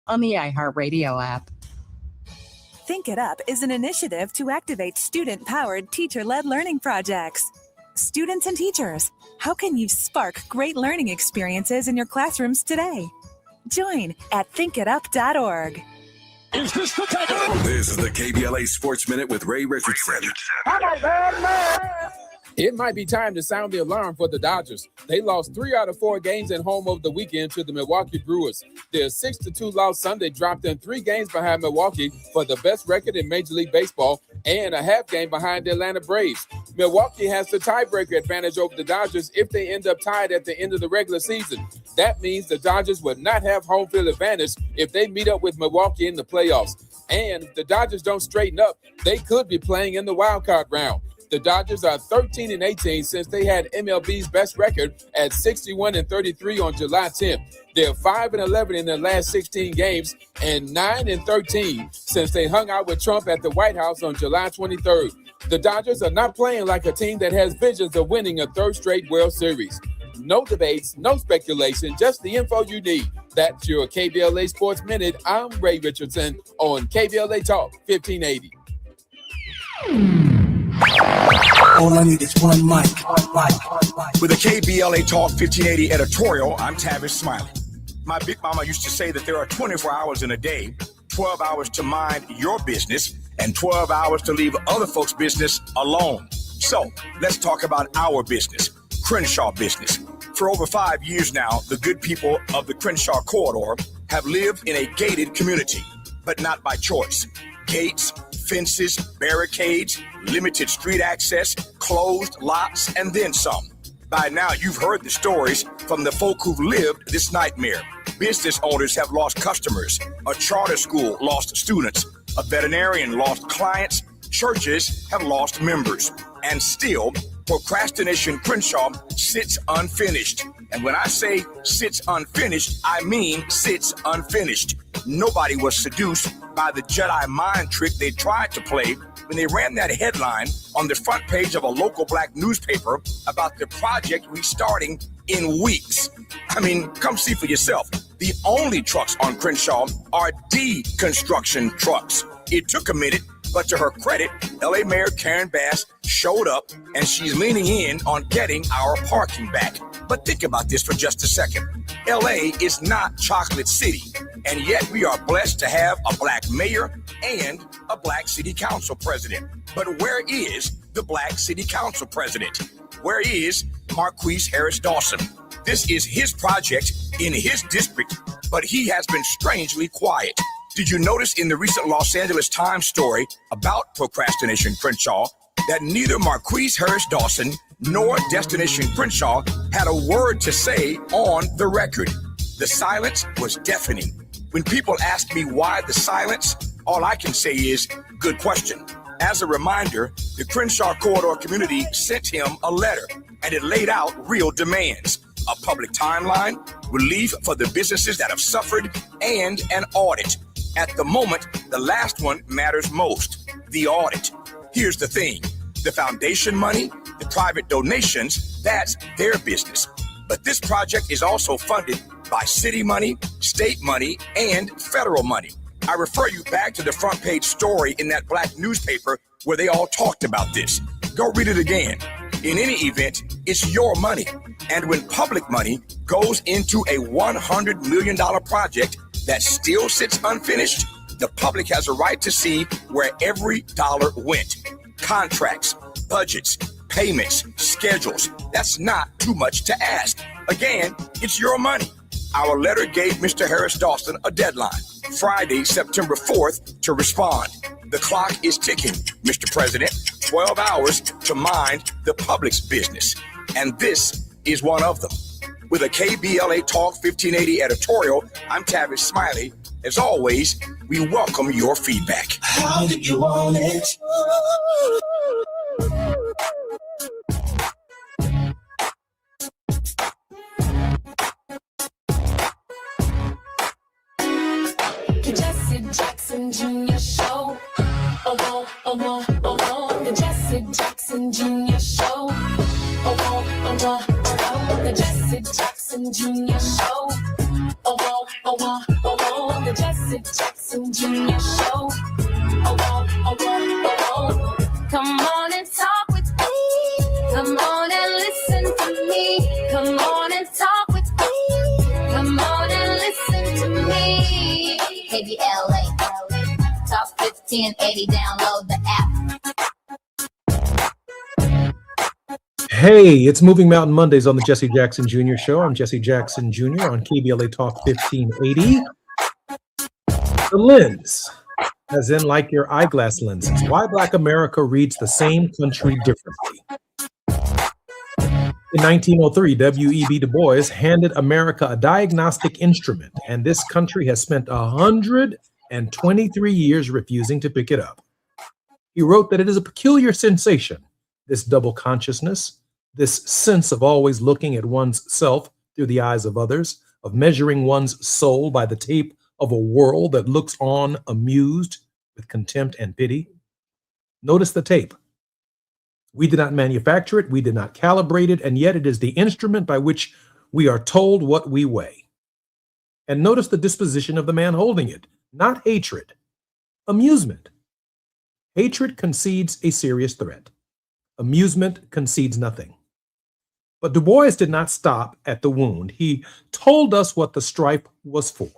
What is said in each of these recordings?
On the iHeartRadio app. Think It Up is an initiative to activate student-powered, teacher-led learning projects. Students and teachers, how can you spark great learning experiences in your classrooms today? Join at thinkitup.org. Is this the time? This is the KBLA Sports Minute with Ray Richardson. I'm a bad man. It might be time to sound the alarm for the Dodgers. They lost 3 out of 4 games at home over the weekend to the Milwaukee Brewers. Their 6-2 loss Sunday dropped them 3 games behind Milwaukee for the best record in Major League Baseball and a half game behind the Atlanta Braves. Milwaukee has the tiebreaker advantage over the Dodgers if they end up tied at the end of the regular season. That means the Dodgers would not have home field advantage if they meet up with Milwaukee in the playoffs. And if the Dodgers don't straighten up, they could be playing in the wild card round. The Dodgers are 13-18 since they had MLB's best record at 61-33 on July 10th. They're 5-11 in their last 16 games and 9-13 since they hung out with Trump at the White House on July 23rd. The Dodgers are not playing like a team that has visions of winning a third straight World Series. No debates, no speculation, just the info you need. That's your KBLA Sports Minute. I'm Ray Richardson on KBLA Talk 1580. All I need is one mic. With a KBLA Talk 1580 editorial, I'm Tavis Smiley. My big mama used to say that there are 24 hours in a day, 12 hours to mind your business, and 12 hours to leave other folks' business alone. So let's talk about our business, Crenshaw Business. For over 5 years now, the good people of the Crenshaw Corridor have lived in a gated community, but not by choice. Gates, fences, barricades, limited street access, closed lots, and then some. By now, you've heard the stories from the folk who've lived this nightmare. Business owners have lost customers. A charter school lost students. A veterinarian lost clients. Churches have lost members. And still, Procrastination Crenshaw sits unfinished. And when I say sits unfinished, I mean sits unfinished. Nobody was seduced by the Jedi mind trick they tried to play when they ran that headline on the front page of a local black newspaper about the project restarting in weeks. I mean, come see for yourself. The only trucks on Crenshaw are deconstruction trucks. It took a minute, but to her credit, LA Mayor Karen Bass showed up and she's leaning in on getting our parking back. But think about this for just a second. LA is not Chocolate City, and yet we are blessed to have a black mayor and a black city council president. But where is the black city council president? Where is Marquise Harris Dawson? This is his project in his district, but he has been strangely quiet. Did you notice in the recent Los Angeles Times story about Procrastination Crenshaw that neither Marquise Harris Dawson nor Destination Crenshaw had a word to say on the record? The silence was deafening. When people ask me why the silence, all I can say is, good question. As a reminder, the Crenshaw Corridor community sent him a letter, and it laid out real demands. A public timeline, relief for the businesses that have suffered, and an audit. At the moment, the last one matters most, the audit. Here's the thing. The foundation money, the private donations, that's their business. But this project is also funded by city money, state money, and federal money. I refer you back to the front page story in that black newspaper where they all talked about this. Go read it again. In any event, it's your money. And when public money goes into a $100 million project that still sits unfinished, the public has a right to see where every dollar went. Contracts, budgets, payments, schedules. That's not too much to ask. Again, it's your money. Our letter gave Mr. Harris Dawson a deadline, Friday, September 4th, to respond. The clock is ticking, Mr. President. 12 hours to mind the public's business. And this is one of them. With a KBLA Talk 1580 editorial, I'm Tavis Smiley. As always, we welcome your feedback. How did you want it? Jesse Jackson Jr. Show. The Jesse Jackson Jr. Show. The Jesse Jackson Jr. Show. The Jesse Jackson Jr. Show. Come on and talk with me. Come on and listen to me. Come on and talk with me. Come on and listen to me. KBLA Talk 1580. Download the app. Hey, it's Moving Mountain Mondays on the Jesse Jackson Jr. Show. I'm Jesse Jackson Jr. on KBLA Talk 1580. The lens, as in like your eyeglass lenses. Why Black America reads the same country differently. In 1903, W.E.B. Du Bois handed America a diagnostic instrument, and this country has spent 123 years refusing to pick it up. He wrote that it is a peculiar sensation, this double consciousness, this sense of always looking at one's self through the eyes of others, of measuring one's soul by the tape of a world that looks on amused with contempt and pity. Notice the tape. We did not manufacture it, we did not calibrate it, and yet it is the instrument by which we are told what we weigh. And notice the disposition of the man holding it, not hatred, amusement. Hatred concedes a serious threat. Amusement concedes nothing. But Du Bois did not stop at the wound. He told us what the strife was for.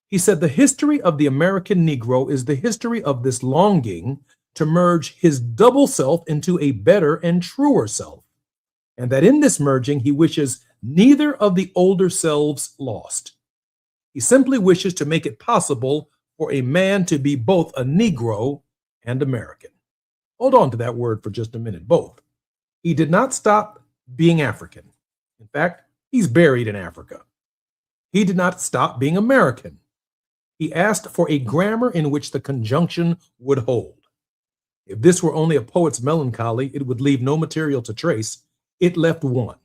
He said the history of the American Negro is the history of this longing to merge his double self into a better and truer self, and that in this merging he wishes neither of the older selves lost. He simply wishes to make it possible for a man to be both a Negro and American. Hold on to that word for just a minute, both. He did not stop being African. In fact, he's buried in Africa. He did not stop being American. He asked for a grammar in which the conjunction would hold. If this were only a poet's melancholy, it would leave no material to trace. It left one.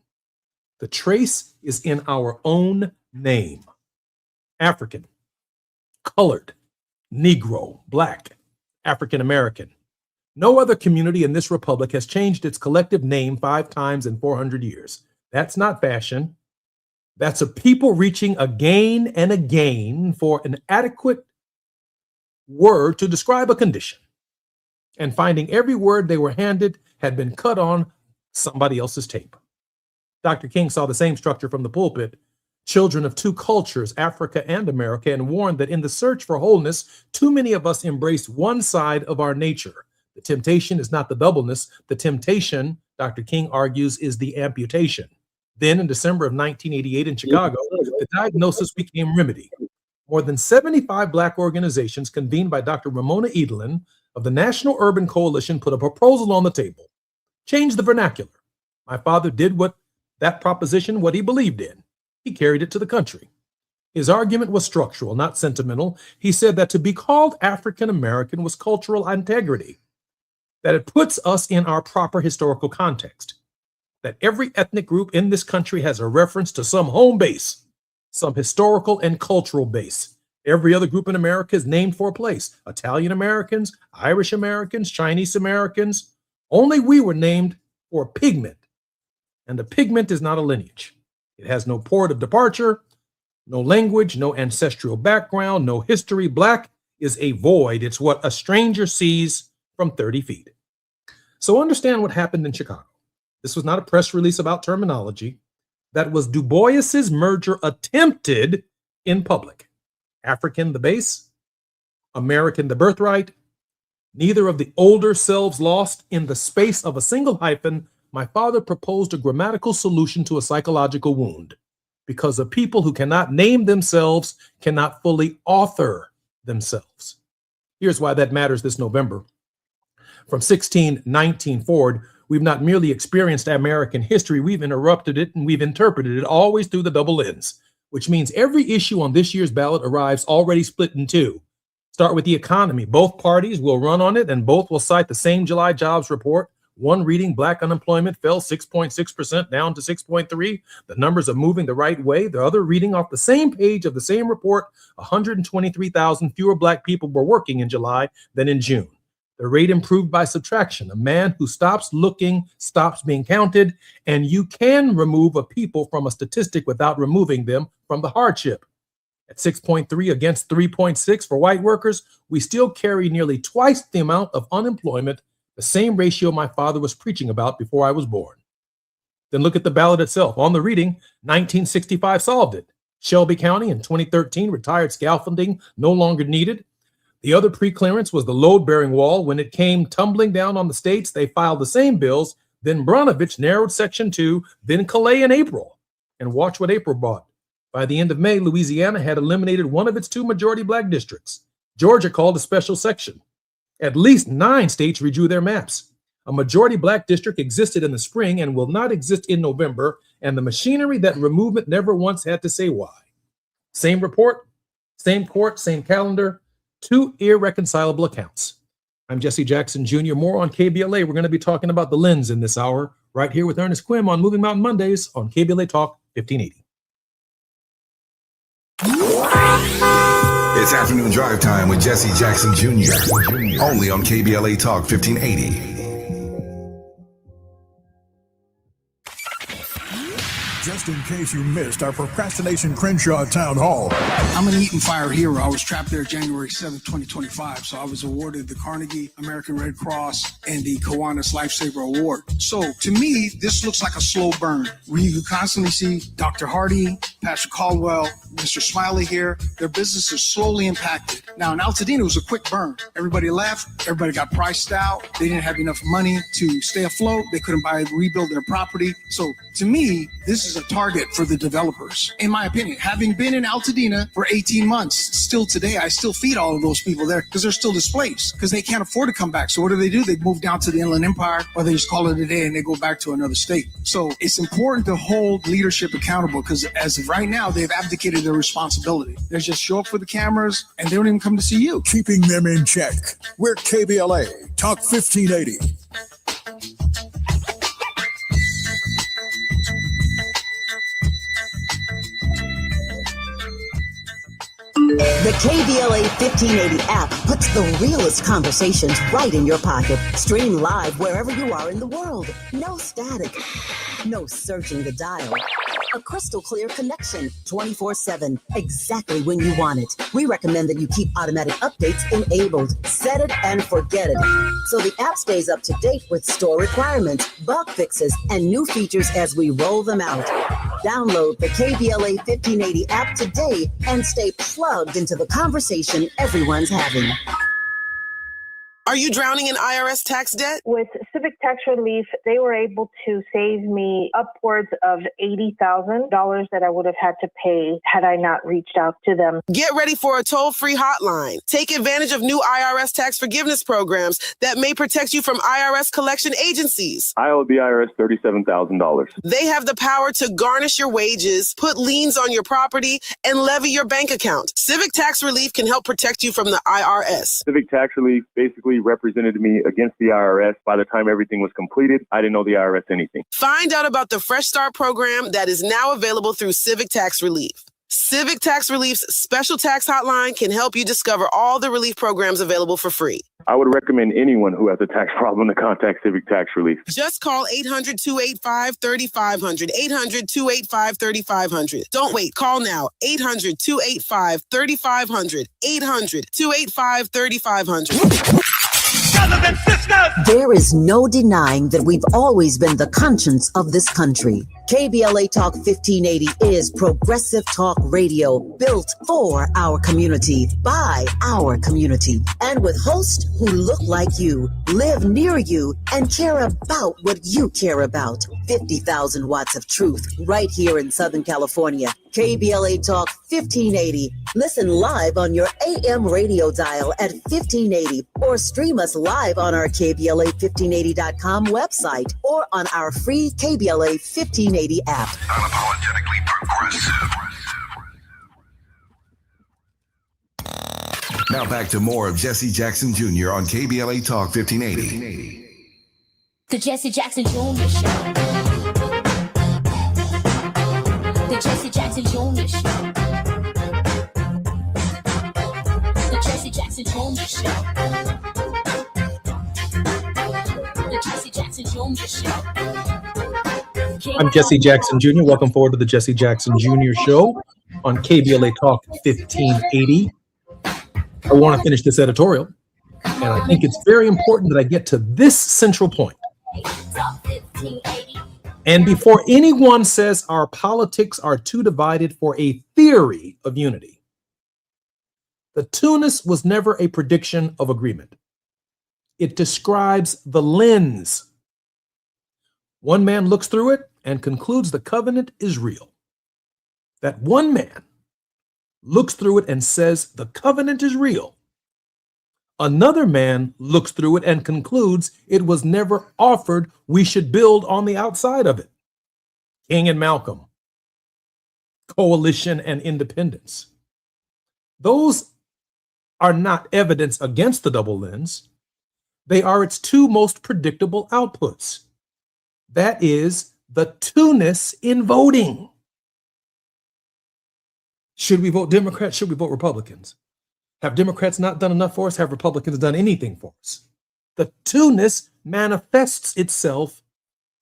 The trace is in our own name. African, colored, Negro, Black, African American. No other community in this republic has changed its collective name 5 times in 400 years. That's not fashion. That's a people reaching again and again for an adequate word to describe a condition, and finding every word they were handed had been cut on somebody else's tape. Dr. King saw the same structure from the pulpit, children of two cultures, Africa and America, and warned that in the search for wholeness, too many of us embrace one side of our nature. The temptation is not the doubleness. The temptation, Dr. King argues, is the amputation. Then in December of 1988 in Chicago, the diagnosis became remedy. More than 75 Black organizations convened by Dr. Ramona Edelin of the National Urban Coalition put a proposal on the table. Change the vernacular. My father did what he believed in. He carried it to the country. His argument was structural, not sentimental. He said that to be called African American was cultural integrity, that it puts us in our proper historical context, that every ethnic group in this country has a reference to some home base, some historical and cultural base. Every other group in America is named for a place. Italian Americans, Irish Americans, Chinese Americans. Only we were named for a pigment, and the pigment is not a lineage. It has no port of departure, no language, no ancestral background, no history. Black is a void. It's what a stranger sees from 30 feet. So understand what happened in Chicago. This was not a press release about terminology. that was Du Bois's merger attempted in public. African the base, American the birthright, neither of the older selves lost. In the space of a single hyphen, my father proposed a grammatical solution to a psychological wound, because a people who cannot name themselves cannot fully author themselves. Here's why that matters this November. From 1619 forward, we've not merely experienced American history, we've interrupted it and we've interpreted it always through the double lens, which means every issue on this year's ballot arrives already split in two. Start with the economy. Both parties will run on it and both will cite the same July jobs report. One reading Black unemployment fell 6.6% down to 6.3. The numbers are moving the right way. The other reading off the same page of the same report, 123,000 fewer Black people were working in July than in June. The rate improved by subtraction. A man who stops looking stops being counted, and you can remove a people from a statistic without removing them from the hardship. At 6.3 against 3.6 for white workers, we still carry nearly twice the amount of unemployment, the same ratio my father was preaching about before I was born. Then look at the ballot itself. On the reading, 1965 solved it. Shelby County in 2013 retired scaffolding no longer needed. The other pre-clearance was the load-bearing wall. When it came tumbling down on the states, they filed the same bills. Then Brnovich narrowed Section 2, then Calais in April. And watch what April brought. By the end of May, Louisiana had eliminated one of its two majority Black districts. Georgia called a special section. At least 9 states redrew their maps. A majority Black district existed in the spring and will not exist in November, and the machinery that removed it never once had to say why. Same report, same court, same calendar. 2 irreconcilable accounts. I'm Jesse Jackson Jr. More on KBLA. We're going to be talking about the lens in this hour, right here with Ernest Quim on Moving Mountain Mondays on KBLA Talk 1580. It's afternoon drive time with Jesse Jackson Jr. Only on KBLA Talk 1580. Just in case you missed our Procrastination Crenshaw Town Hall. I'm an Eaton Fire hero. I was trapped there January 7th, 2025. So I was awarded the Carnegie American Red Cross and the Kiwanis Lifesaver Award. So to me, this looks like a slow burn. Where you constantly see Dr. Hardy, Patrick Caldwell, Mr. Smiley here. Their business is slowly impacted. Now in Altadena, it was a quick burn. Everybody left. Everybody got priced out. They didn't have enough money to stay afloat. They couldn't rebuild their property. So to me, this is a target for the developers. In my opinion, having been in Altadena for 18 months, still today, I still feed all of those people there because they're still displaced because they can't afford to come back. So what do? They move down to the Inland Empire, or they just call it a day and they go back to another state. So it's important to hold leadership accountable because as of right now, they've abdicated their responsibility. They just show up for the cameras and they don't even come to see you. Keeping them in check. We're KBLA Talk 1580. The KBLA 1580 app puts the realest conversations right in your pocket. Stream live wherever you are in the world. No static. No searching the dial. A crystal clear connection 24/7, exactly when you want it. We recommend that you keep automatic updates enabled. Set it and forget it. So the app stays up to date with store requirements, bug fixes, and new features as we roll them out. Download the KBLA 1580 app today and stay plugged into the conversation everyone's having. Are you drowning in IRS tax debt? With Civic Tax Relief, they were able to save me upwards of $80,000 that I would have had to pay had I not reached out to them. Get ready for a toll-free hotline. Take advantage of new IRS tax forgiveness programs that may protect you from IRS collection agencies. I owe the IRS $37,000. They have the power to garnish your wages, put liens on your property, and levy your bank account. Civic Tax Relief can help protect you from the IRS. Civic Tax Relief basically represented me against the IRS. By the time everything was completed, I didn't owe the IRS anything. Find out about the Fresh Start program that is now available through Civic Tax Relief. Civic Tax Relief's special tax hotline can help you discover all the relief programs available for free. I would recommend anyone who has a tax problem to contact Civic Tax Relief. Just call 800-285-3500, 800-285-3500. Don't wait. Call now. 800-285-3500, 800-285-3500. brothers and sisters. There is no denying that we've always been the conscience of this country. KBLA Talk 1580 is progressive talk radio built for our community, by our community, and with hosts who look like you, live near you, and care about what you care about. 50,000 watts of truth right here in Southern California. KBLA Talk 1580. Listen live on your AM radio dial at 1580 or stream us live on our KBLA1580.com website or on our free KBLA 1580 app. Unapologetically progressive. Now back to more of Jesse Jackson Jr. on KBLA Talk 1580. The Jesse Jackson Jr. Show. The Jesse Jackson Jr. Show. The Jesse Jackson Jr. Show. The Jesse Jackson Jr. Show. I'm Jesse Jackson Jr. Welcome forward to the Jesse Jackson Jr. Show on KBLA Talk 1580. I want to finish this editorial, and I think it's very important that I get to this central point. And before anyone says our politics are too divided for a theory of unity, the Tunis was never a prediction of agreement. It describes the lens. One man looks through it and concludes the covenant is real. That one man looks through it and says the covenant is real. Another man looks through it and concludes it was never offered. We should build on the outside of it. King and Malcolm, coalition and independence. Those are not evidence against the double lens. They are its two most predictable outputs. That is the Tunis in voting. Should we vote Democrats? Should we vote Republicans? Have Democrats not done enough for us? Have Republicans done anything for us? The Tunis manifests itself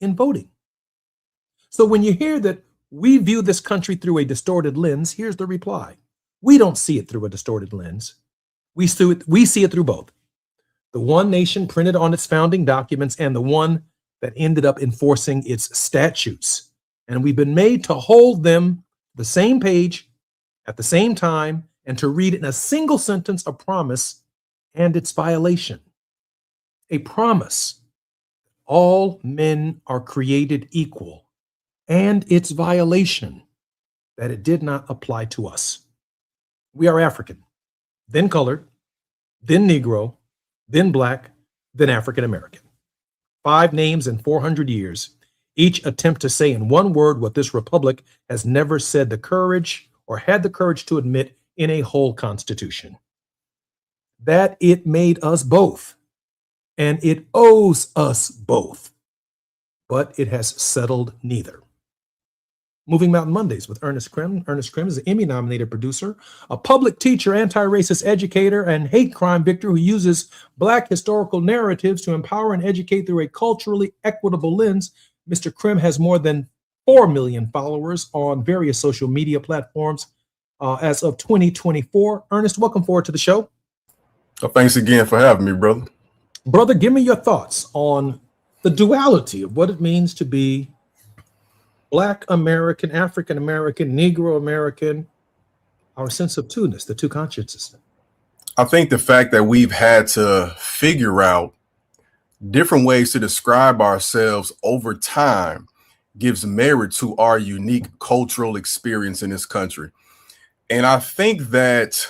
in voting. So when you hear that we view this country through a distorted lens, here's the reply. We don't see it through a distorted lens. We see it through both. The one nation printed on its founding documents and the one that ended up enforcing its statutes. And we've been made to hold them the same page at the same time and to read in a single sentence a promise and its violation. A promise. All men are created equal, and its violation that it did not apply to us. We are African, then colored, then Negro, then Black, then African American. 5 names in 400 years, each attempt to say in one word what this republic has never said the courage or had the courage to admit in a whole constitution. That it made us both, and it owes us both, but it has settled neither. Moving Mountain Mondays with Ernest Krim. Ernest Krim is an Emmy-nominated producer, a public teacher, anti-racist educator, and hate crime victor who uses Black historical narratives to empower and educate through a culturally equitable lens. Mr. Krim has more than 4 million followers on various social media platforms as of 2024. Ernest, welcome forward to the show. Well, thanks again for having me, brother. Brother, give me your thoughts on the duality of what it means to be Black American, African American, Negro American, our sense of two-ness, the two consciences. I think the fact that we've had to figure out different ways to describe ourselves over time gives merit to our unique cultural experience in this country. And I think that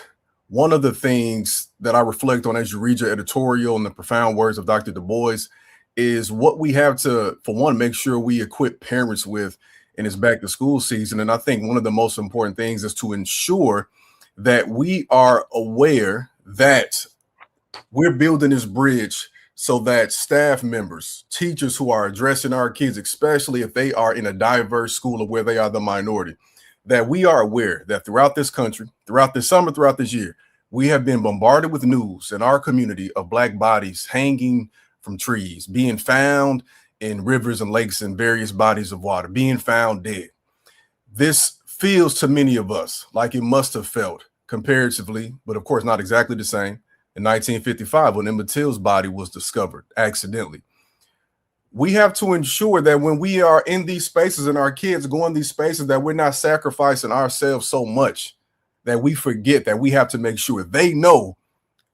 one of the things that I reflect on as you read your editorial and the profound words of Dr. Du Bois is what we have to, for one, make sure we equip parents with in this back to school season. And I think one of the most important things is to ensure that we are aware that we're building this bridge so that staff members, teachers who are addressing our kids, especially if they are in a diverse school or where they are the minority, that we are aware that throughout this country, throughout this summer, throughout this year, we have been bombarded with news in our community of Black bodies hanging from trees, being found in rivers and lakes and various bodies of water, being found dead. This feels to many of us like it must have felt comparatively, but of course not exactly the same, in 1955 when Emmett Till's body was discovered accidentally. We have to ensure that when we are in these spaces and our kids go in these spaces, that we're not sacrificing ourselves so much that we forget that we have to make sure they know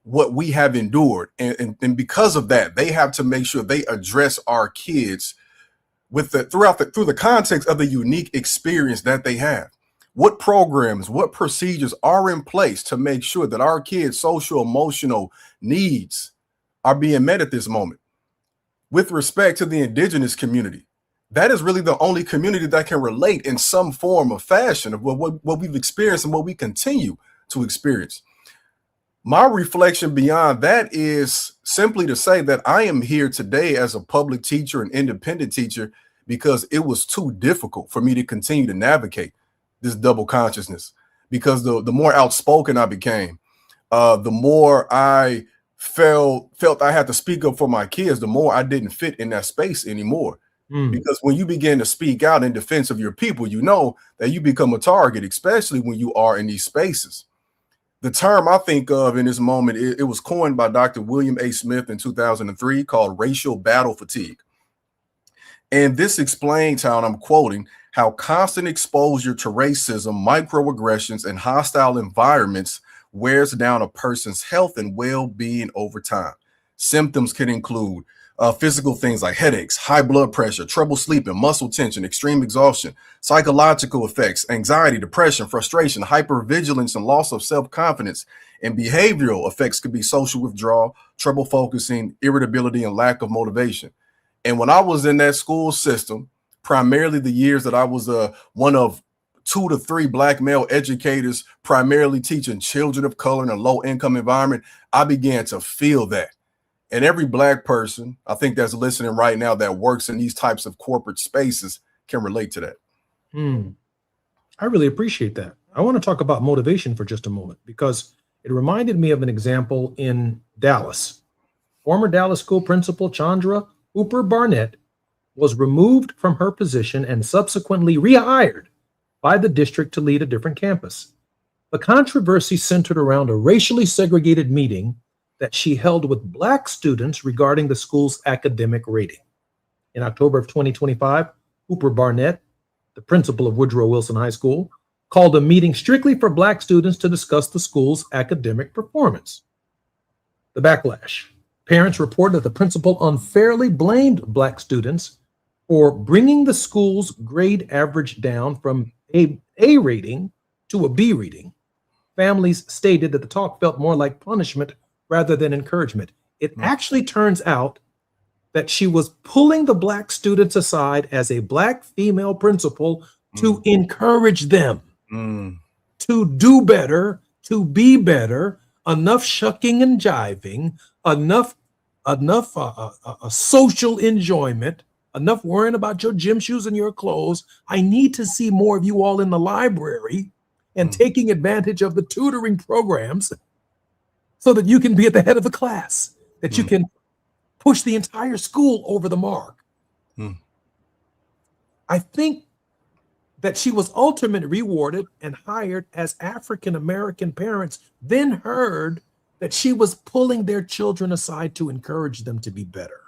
what we have endured. And because of that, they have to make sure they address our kids with through the context of the unique experience that they have. What programs, what procedures are in place to make sure that our kids' social, emotional needs are being met at this moment? With respect to the indigenous community, that is really the only community that can relate in some form or fashion of what we've experienced and what we continue to experience. My reflection beyond that is simply to say that I am here today as a public teacher and independent teacher because it was too difficult for me to continue to navigate this double consciousness. Because the more outspoken I became, the more I felt I had to speak up for my kids, the more I didn't fit in that space anymore. Because when you begin to speak out in defense of your people, you know that you become a target, especially when you are in these spaces. The term I think of in this moment, it was coined by Dr. William A. Smith in 2003 called racial battle fatigue. And this explains how, and I'm quoting, how constant exposure to racism, microaggressions, and hostile environments wears down a person's health and well-being over time. Symptoms can include physical things like headaches, high blood pressure, trouble sleeping, muscle tension, extreme exhaustion, psychological effects, anxiety, depression, frustration, hypervigilance, and loss of self-confidence. And behavioral effects could be social withdrawal, trouble focusing, irritability, and lack of motivation. And when I was in that school system, primarily the years that I was one of 2 to 3 Black male educators, primarily teaching children of color in a low-income environment, I began to feel that. And every Black person, I think, that's listening right now that works in these types of corporate spaces can relate to that. I really appreciate that. I want to talk about motivation for just a moment because it reminded me of an example in Dallas. Former Dallas school principal Chandra Hooper Barnett was removed from her position and subsequently rehired by the district to lead a different campus. The controversy centered around a racially segregated meeting that she held with Black students regarding the school's academic rating. In October of 2025, Hooper Barnett, the principal of Woodrow Wilson High School, called a meeting strictly for Black students to discuss the school's academic performance. The backlash. Parents reported that the principal unfairly blamed Black students for bringing the school's grade average down from a A rating to a B rating. Families stated that the talk felt more like punishment rather than encouragement. It actually turns out that she was pulling the Black students aside as a Black female principal to encourage them to do better, to be better, enough shucking and jiving, enough social enjoyment, enough worrying about your gym shoes and your clothes. I need to see more of you all in the library and taking advantage of the tutoring programs so that you can be at the head of the class, that you can push the entire school over the mark. I think that she was ultimately rewarded and hired as African-American parents then heard that she was pulling their children aside to encourage them to be better.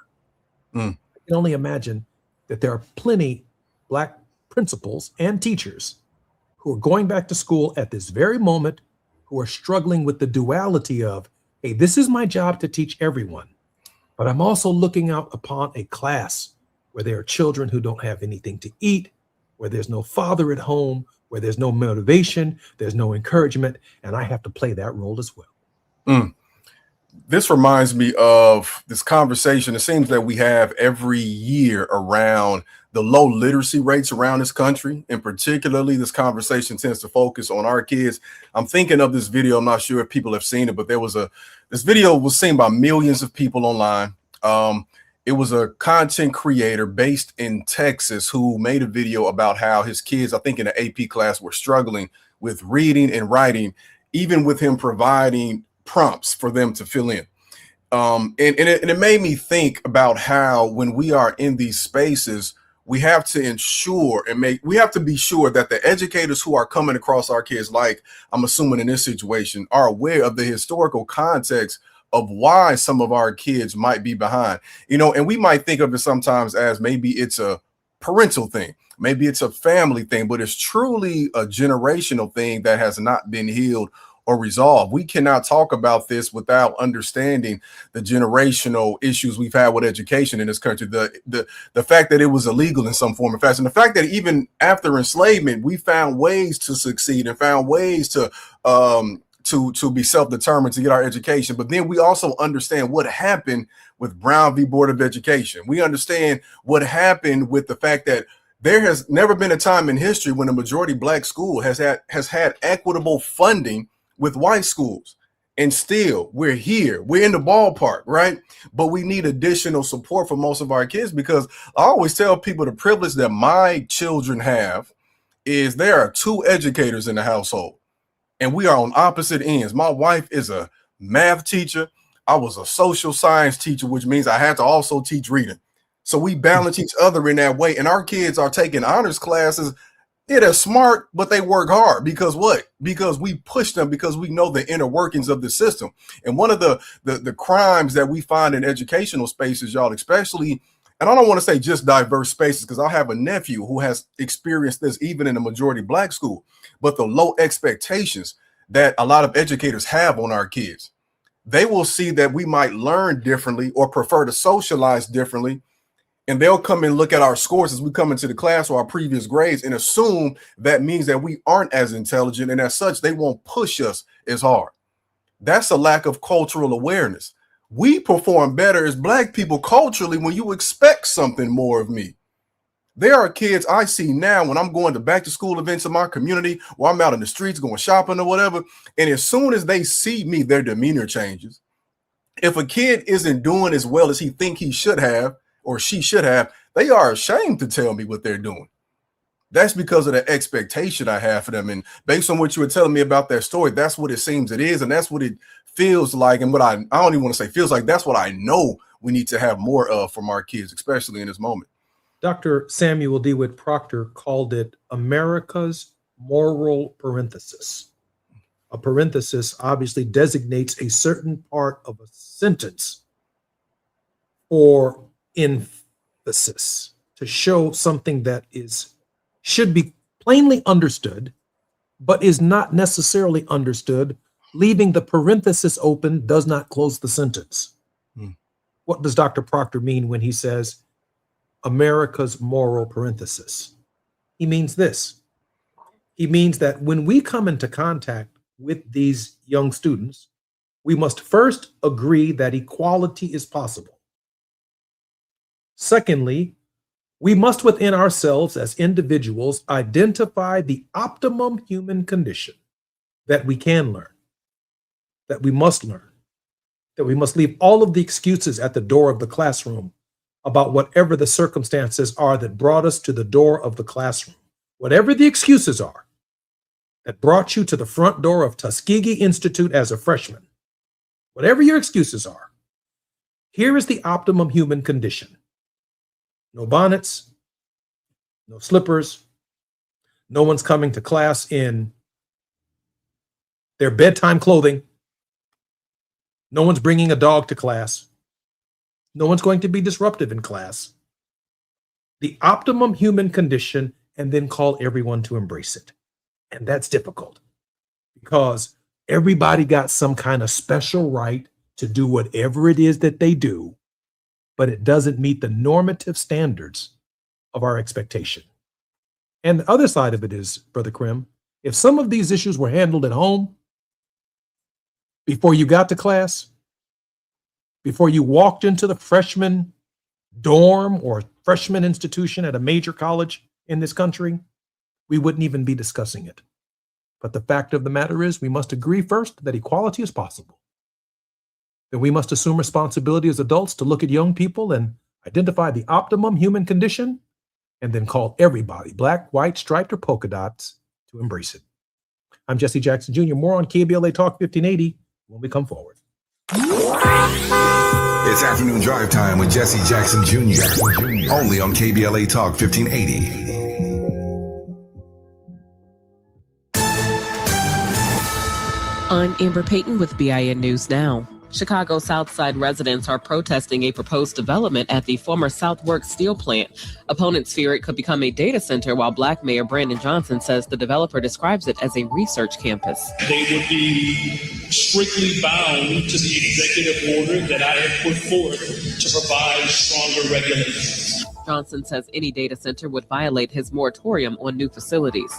I can only imagine that there are plenty Black principals and teachers who are going back to school at this very moment who are struggling with the duality of, hey, this is my job to teach everyone, but I'm also looking out upon a class where there are children who don't have anything to eat, where there's no father at home, where there's no motivation, there's no encouragement, and I have to play that role as well. This reminds me of this conversation it seems that we have every year around the low literacy rates around this country. And particularly this conversation tends to focus on our kids. I'm thinking of this video. I'm not sure if people have seen it, but this video was seen by millions of people online. It was a content creator based in Texas who made a video about how his kids, I think in an AP class, were struggling with reading and writing, even with him providing prompts for them to fill in. And it made me think about how when we are in these spaces, we have to ensure we have to be sure that the educators who are coming across our kids, like I'm assuming in this situation, are aware of the historical context of why some of our kids might be behind. And we might think of it sometimes as maybe it's a parental thing, maybe it's a family thing, but it's truly a generational thing that has not been healed or resolved. We cannot talk about this without understanding the generational issues we've had with education in this country. The fact that it was illegal in some form or fashion, the fact that even after enslavement, we found ways to succeed and found ways to be self-determined to get our education. But then we also understand what happened with Brown v. Board of Education. We understand what happened with the fact that there has never been a time in history when a majority Black school has had equitable funding with white schools. And still, we're here. We're in the ballpark, right? But we need additional support for most of our kids, because I always tell people the privilege that my children have is there are 2 educators in the household, and we are on opposite ends. My wife is a math teacher. I was a social science teacher, which means I had to also teach reading. So we balance each other in that way. And our kids are taking honors classes. Yeah, they're smart, but they work hard. Because what? Because we push them, because we know the inner workings of the system. And one of the crimes that we find in educational spaces, y'all, especially, and I don't want to say just diverse spaces, because I have a nephew who has experienced this even in a majority Black school, but the low expectations that a lot of educators have on our kids. They will see that we might learn differently or prefer to socialize differently, and they'll come and look at our scores as we come into the class or our previous grades and assume that means that we aren't as intelligent, and as such, they won't push us as hard. That's a lack of cultural awareness. We perform better as Black people culturally when you expect something more of me. There are kids I see now when I'm going to back to school events in my community, or I'm out in the streets going shopping or whatever, and as soon as they see me, their demeanor changes. If a kid isn't doing as well as he think he should have, or she should have, they are ashamed to tell me what they're doing. That's because of the expectation I have for them. And based on what you were telling me about that story, that's what it seems it is. And that's what it feels like. And what I don't even want to say feels like, that's what I know we need to have more of from our kids, especially in this moment. Dr. Samuel DeWitt Proctor called it America's moral parenthesis. A parenthesis obviously designates a certain part of a sentence for emphasis, to show something that should be plainly understood, but is not necessarily understood. Leaving the parenthesis open does not close the sentence. What does Dr. Proctor mean when he says America's moral parenthesis? He means this. He means that when we come into contact with these young students, we must first agree that equality is possible. Secondly, we must within ourselves as individuals identify the optimum human condition that we can learn, that we must learn, that we must leave all of the excuses at the door of the classroom about whatever the circumstances are that brought us to the door of the classroom. Whatever the excuses are that brought you to the front door of Tuskegee Institute as a freshman, whatever your excuses are, here is the optimum human condition. No bonnets, no slippers, no one's coming to class in their bedtime clothing, no one's bringing a dog to class, no one's going to be disruptive in class. The optimum human condition, and then call everyone to embrace it. And that's difficult because everybody got some kind of special right to do whatever it is that they do, but it doesn't meet the normative standards of our expectation. And the other side of it is, Brother Krim, if some of these issues were handled at home before you got to class, before you walked into the freshman dorm or freshman institution at a major college in this country, we wouldn't even be discussing it. But the fact of the matter is, we must agree first that equality is possible. That we must assume responsibility as adults to look at young people and identify the optimum human condition, and then call everybody, black, white, striped, or polka dots, to embrace it. I'm Jesse Jackson Jr. More on KBLA Talk 1580 when we come forward. It's afternoon drive time with Jesse Jackson Jr. Only on KBLA Talk 1580. I'm Amber Payton with BIN News Now. Chicago Southside residents are protesting a proposed development at the former Southworks steel plant. Opponents fear it could become a data center, while Black Mayor Brandon Johnson says the developer describes it as a research campus. They would be strictly bound to the executive order that I have put forth to provide stronger regulations. Johnson says any data center would violate his moratorium on new facilities.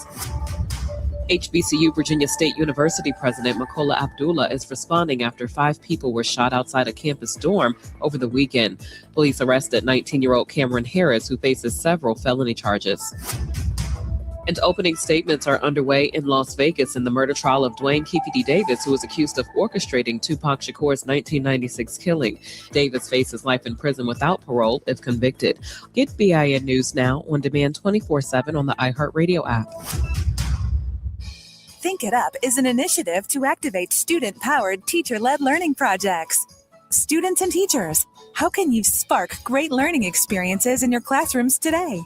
HBCU Virginia State University President Makola Abdullah is responding after 5 people were shot outside a campus dorm over the weekend. Police arrested 19-year-old Cameron Harris, who faces several felony charges. And opening statements are underway in Las Vegas in the murder trial of Dwayne Keefedy Davis, who was accused of orchestrating Tupac Shakur's 1996 killing. Davis faces life in prison without parole if convicted. Get BIN News now on demand 24/7 on the iHeartRadio app. Think It Up is an initiative to activate student-powered, teacher-led learning projects. Students and teachers, how can you spark great learning experiences in your classrooms today?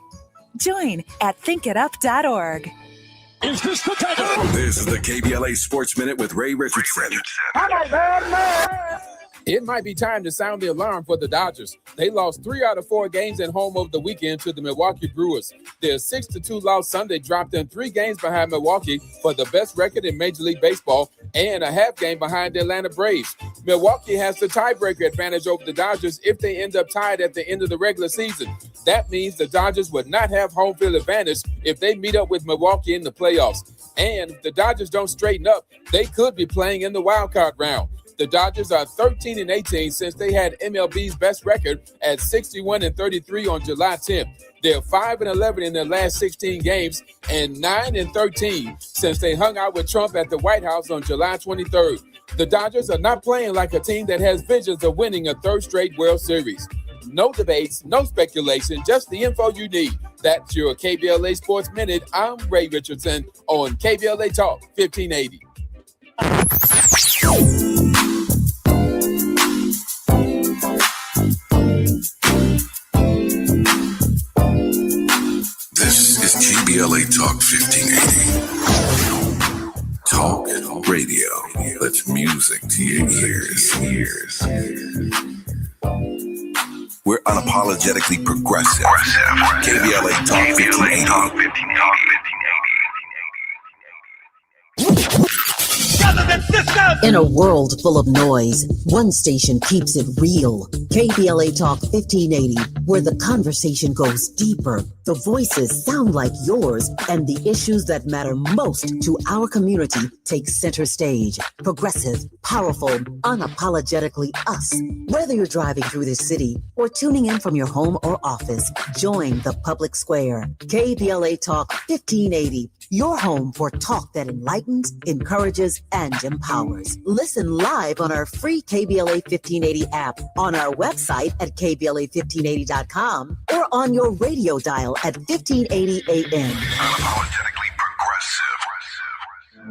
Join at thinkitup.org. Is this the tiger? This is the KBLA Sports Minute with Ray Richardson. I'm a bad man. It might be time to sound the alarm for the Dodgers. They lost 3 out of 4 games at home over the weekend to the Milwaukee Brewers. Their 6-2 loss Sunday dropped them 3 games behind Milwaukee for the best record in Major League Baseball and a half game behind the Atlanta Braves. Milwaukee has the tiebreaker advantage over the Dodgers if they end up tied at the end of the regular season. That means the Dodgers would not have home field advantage if they meet up with Milwaukee in the playoffs. And if the Dodgers don't straighten up, they could be playing in the wild card round. The Dodgers are 13-18 since they had MLB's best record at 61-33 on July 10th. They're 5-11 in their last 16 games and 9-13 since they hung out with Trump at the White House on July 23rd. The Dodgers are not playing like a team that has visions of winning a 3rd straight World Series. No debates, no speculation, just the info you need. That's your KBLA Sports Minute. I'm Ray Richardson on KBLA Talk 1580. This is KBLA Talk 1580. Talk radio. That's music to your ears. We're unapologetically progressive. KBLA Talk 1580. In a world full of noise, one station keeps it real. KBLA Talk 1580, where the conversation goes deeper, the voices sound like yours, and the issues that matter most to our community take center stage. Progressive, powerful, unapologetically us. Whether you're driving through the city or tuning in from your home or office, join the public square. KBLA Talk 1580, your home for talk that enlightens, encourages, and empowers. Listen live on our free KBLA 1580 app, on our website at KBLA1580.com, or on your radio dial at 1580 AM. Unapologetically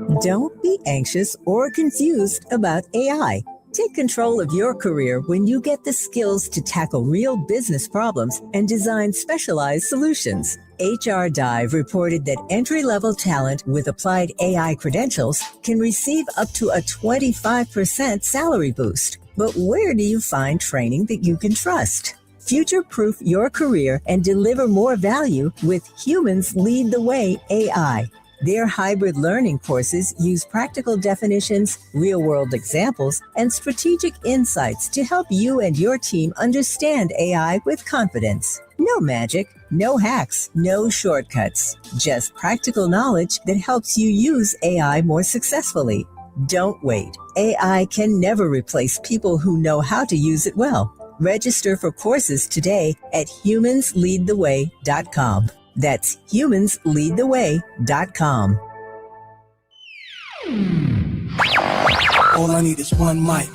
progressive. Don't be anxious or confused about AI. Take control of your career when you get the skills to tackle real business problems and design specialized solutions. HR Dive reported that entry-level talent with applied AI credentials can receive up to a 25% salary boost. But where do you find training that you can trust? Future-proof your career and deliver more value with Humans Lead the Way AI. Their hybrid learning courses use practical definitions, real-world examples, and strategic insights to help you and your team understand AI with confidence. No magic, no hacks, no shortcuts. Just practical knowledge that helps you use AI more successfully. Don't wait. AI can never replace people who know how to use it well. Register for courses today at humansleadtheway.com. That's humansleadtheway.com. All I need is one mic.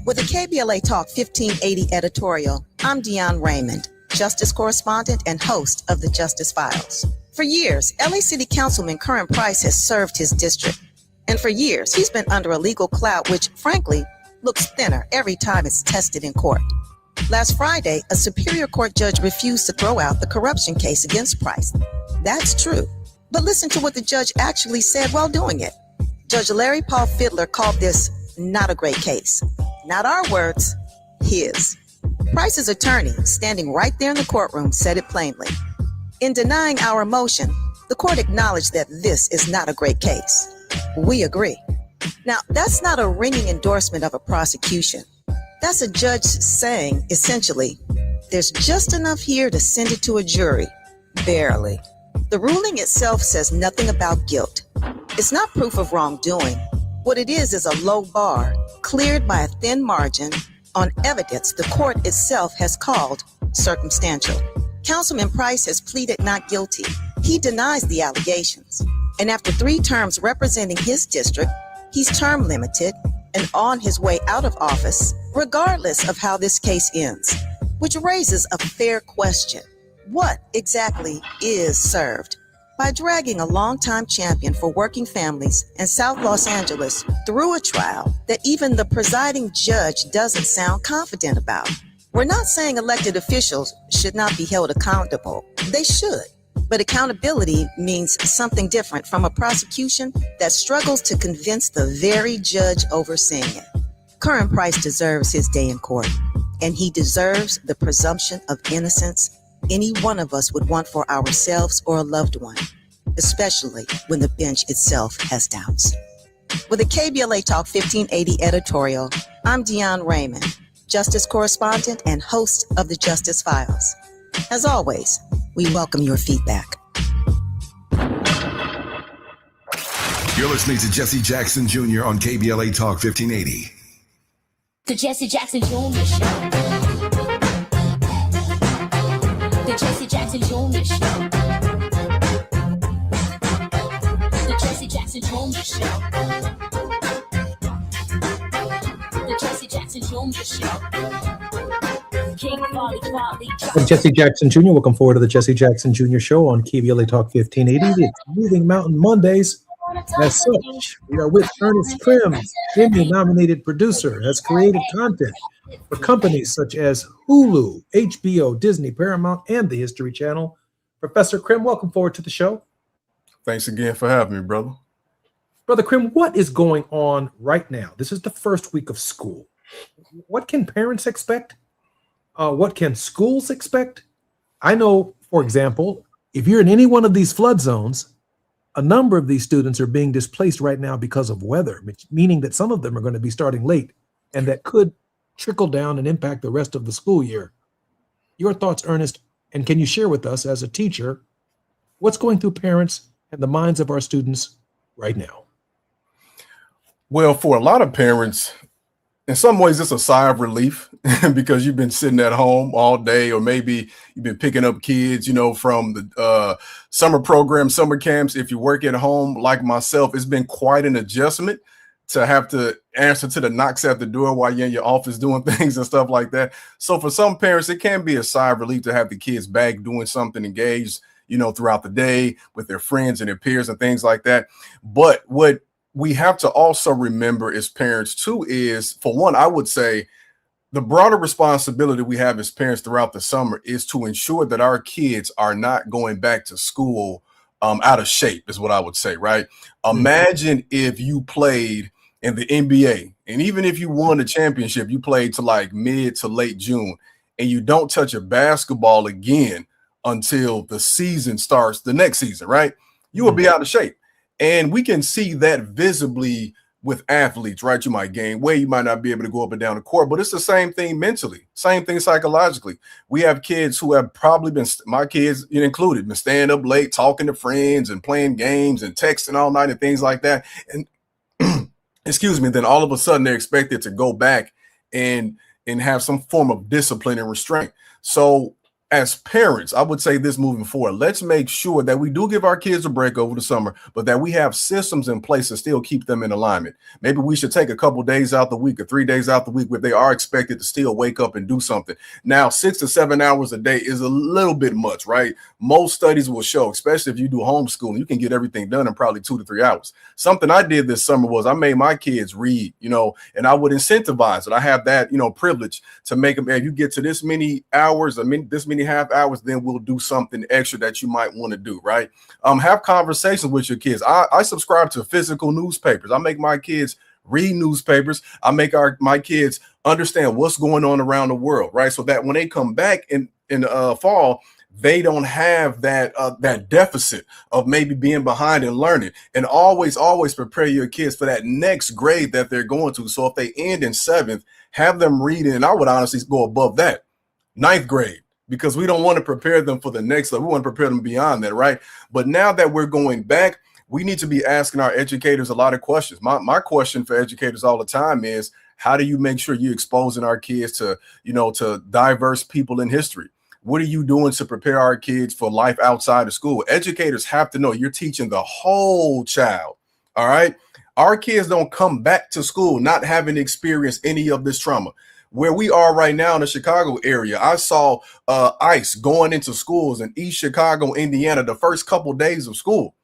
With the KBLA Talk 1580 editorial, I'm Deon Raymond, Justice Correspondent and host of the Justice Files. For years, LA City Councilman Curran Price has served his district. And for years, he's been under a legal cloud which, frankly, looks thinner every time it's tested in court. Last Friday, a Superior Court judge refused to throw out the corruption case against Price. That's true. But listen to what the judge actually said while doing it. Judge Larry Paul Fidler called this not a great case. Not our words, his. Price's attorney, standing right there in the courtroom, said it plainly. In denying our motion, the court acknowledged that this is not a great case. We agree. Now, that's not a ringing endorsement of a prosecution. That's a judge saying, essentially, there's just enough here to send it to a jury. Barely. The ruling itself says nothing about guilt. It's not proof of wrongdoing. What it is a low bar, cleared by a thin margin on evidence the court itself has called circumstantial. Councilman Price has pleaded not guilty. He denies the allegations. And after 3 terms representing his district, he's term limited and on his way out of office, regardless of how this case ends, which raises a fair question. What exactly is served? By dragging a longtime champion for working families in South Los Angeles through a trial that even the presiding judge doesn't sound confident about. We're not saying elected officials should not be held accountable. They should. But accountability means something different from a prosecution that struggles to convince the very judge overseeing it. Curran Price deserves his day in court, and he deserves the presumption of innocence any one of us would want for ourselves or a loved one, especially when the bench itself has doubts. With a KBLA Talk 1580 editorial, I'm Dion Raymond, Justice Correspondent and host of the Justice Files. As always, we welcome your feedback. You're listening to Jesse Jackson Jr. on KBLA Talk 1580. The Jesse Jackson Jr. Show. The Jesse Jackson Jr. Show. The Jesse Jackson Jr. Show. The Jesse Jackson Jr. Show. King Volley. I'm Jesse Jackson Jr. Welcome forward to the Jesse Jackson Jr. Show on KBLA Talk 1580. It's Moving Mountain Mondays. As such, we are with Ernest Krim, Emmy-nominated producer, has created content for companies such as Hulu, HBO, Disney, Paramount, and the History Channel. Professor Krim, welcome forward to the show. Thanks again for having me, brother. Brother Krim, what is going on right now? This is the first week of school. What can parents expect? What can schools expect? I know, for example, if you're in any one of these flood zones, a number of these students are being displaced right now because of weather, meaning that some of them are going to be starting late, and that could trickle down and impact the rest of the school year. Your thoughts, Ernest, and can you share with us as a teacher, what's going through parents and the minds of our students right now? Well, for a lot of parents, in some ways, it's a sigh of relief because you've been sitting at home all day, or maybe you've been picking up kids, from the summer program, summer camps. If you work at home like myself, it's been quite an adjustment to have to answer to the knocks at the door while you're in your office doing things and stuff like that. So for some parents, it can be a sigh of relief to have the kids back doing something, engaged, throughout the day with their friends and their peers and things like that. But what we have to also remember as parents too is, for one, I would say the broader responsibility we have as parents throughout the summer is to ensure that our kids are not going back to school out of shape, is what I would say, right? Imagine if you played in the NBA, and even if you won the championship, you played to like mid to late June, and you don't touch a basketball again until the season starts the next season, right? You will be out of shape. And we can see that visibly with athletes, right? You might gain weight, you might not be able to go up and down the court, but it's the same thing mentally, same thing psychologically. We have kids who have probably been, my kids included, been staying up late, talking to friends and playing games and texting all night and things like that. And excuse me, then all of a sudden they're expected to go back and have some form of discipline and restraint. So as parents, I would say this moving forward, let's make sure that we do give our kids a break over the summer, but that we have systems in place to still keep them in alignment. Maybe we should take a couple days out the week or 3 days out the week where they are expected to still wake up and do something. Now, 6 to 7 hours a day is a little bit much, right? Most studies will show, especially if you do homeschooling, you can get everything done in probably 2 to 3 hours. Something I did this summer was I made my kids read, and I would incentivize it. I have that, privilege to make them, if you get to this many hours, this many half hours, then we'll do something extra that you might want to do, right? Have conversations with your kids. I subscribe to physical newspapers. I make my kids read newspapers. I make my kids understand what's going on around the world, right? So that when they come back in fall, they don't have that deficit of maybe being behind in learning. And always prepare your kids for that next grade that they're going to. So if they end in 7th, have them reading, and I would honestly go above that, 9th grade, because we don't want to prepare them for the next level. We want to prepare them beyond that, right? But now that we're going back, we need to be asking our educators a lot of questions. My question for educators all the time is, how do you make sure you're exposing our kids to, to diverse people in history? What are you doing to prepare our kids for life outside of school? Educators have to know you're teaching the whole child. All right. Our kids don't come back to school not having experienced any of this trauma. Where we are right now in the Chicago area, I saw ICE going into schools in East Chicago, Indiana, the first couple days of school.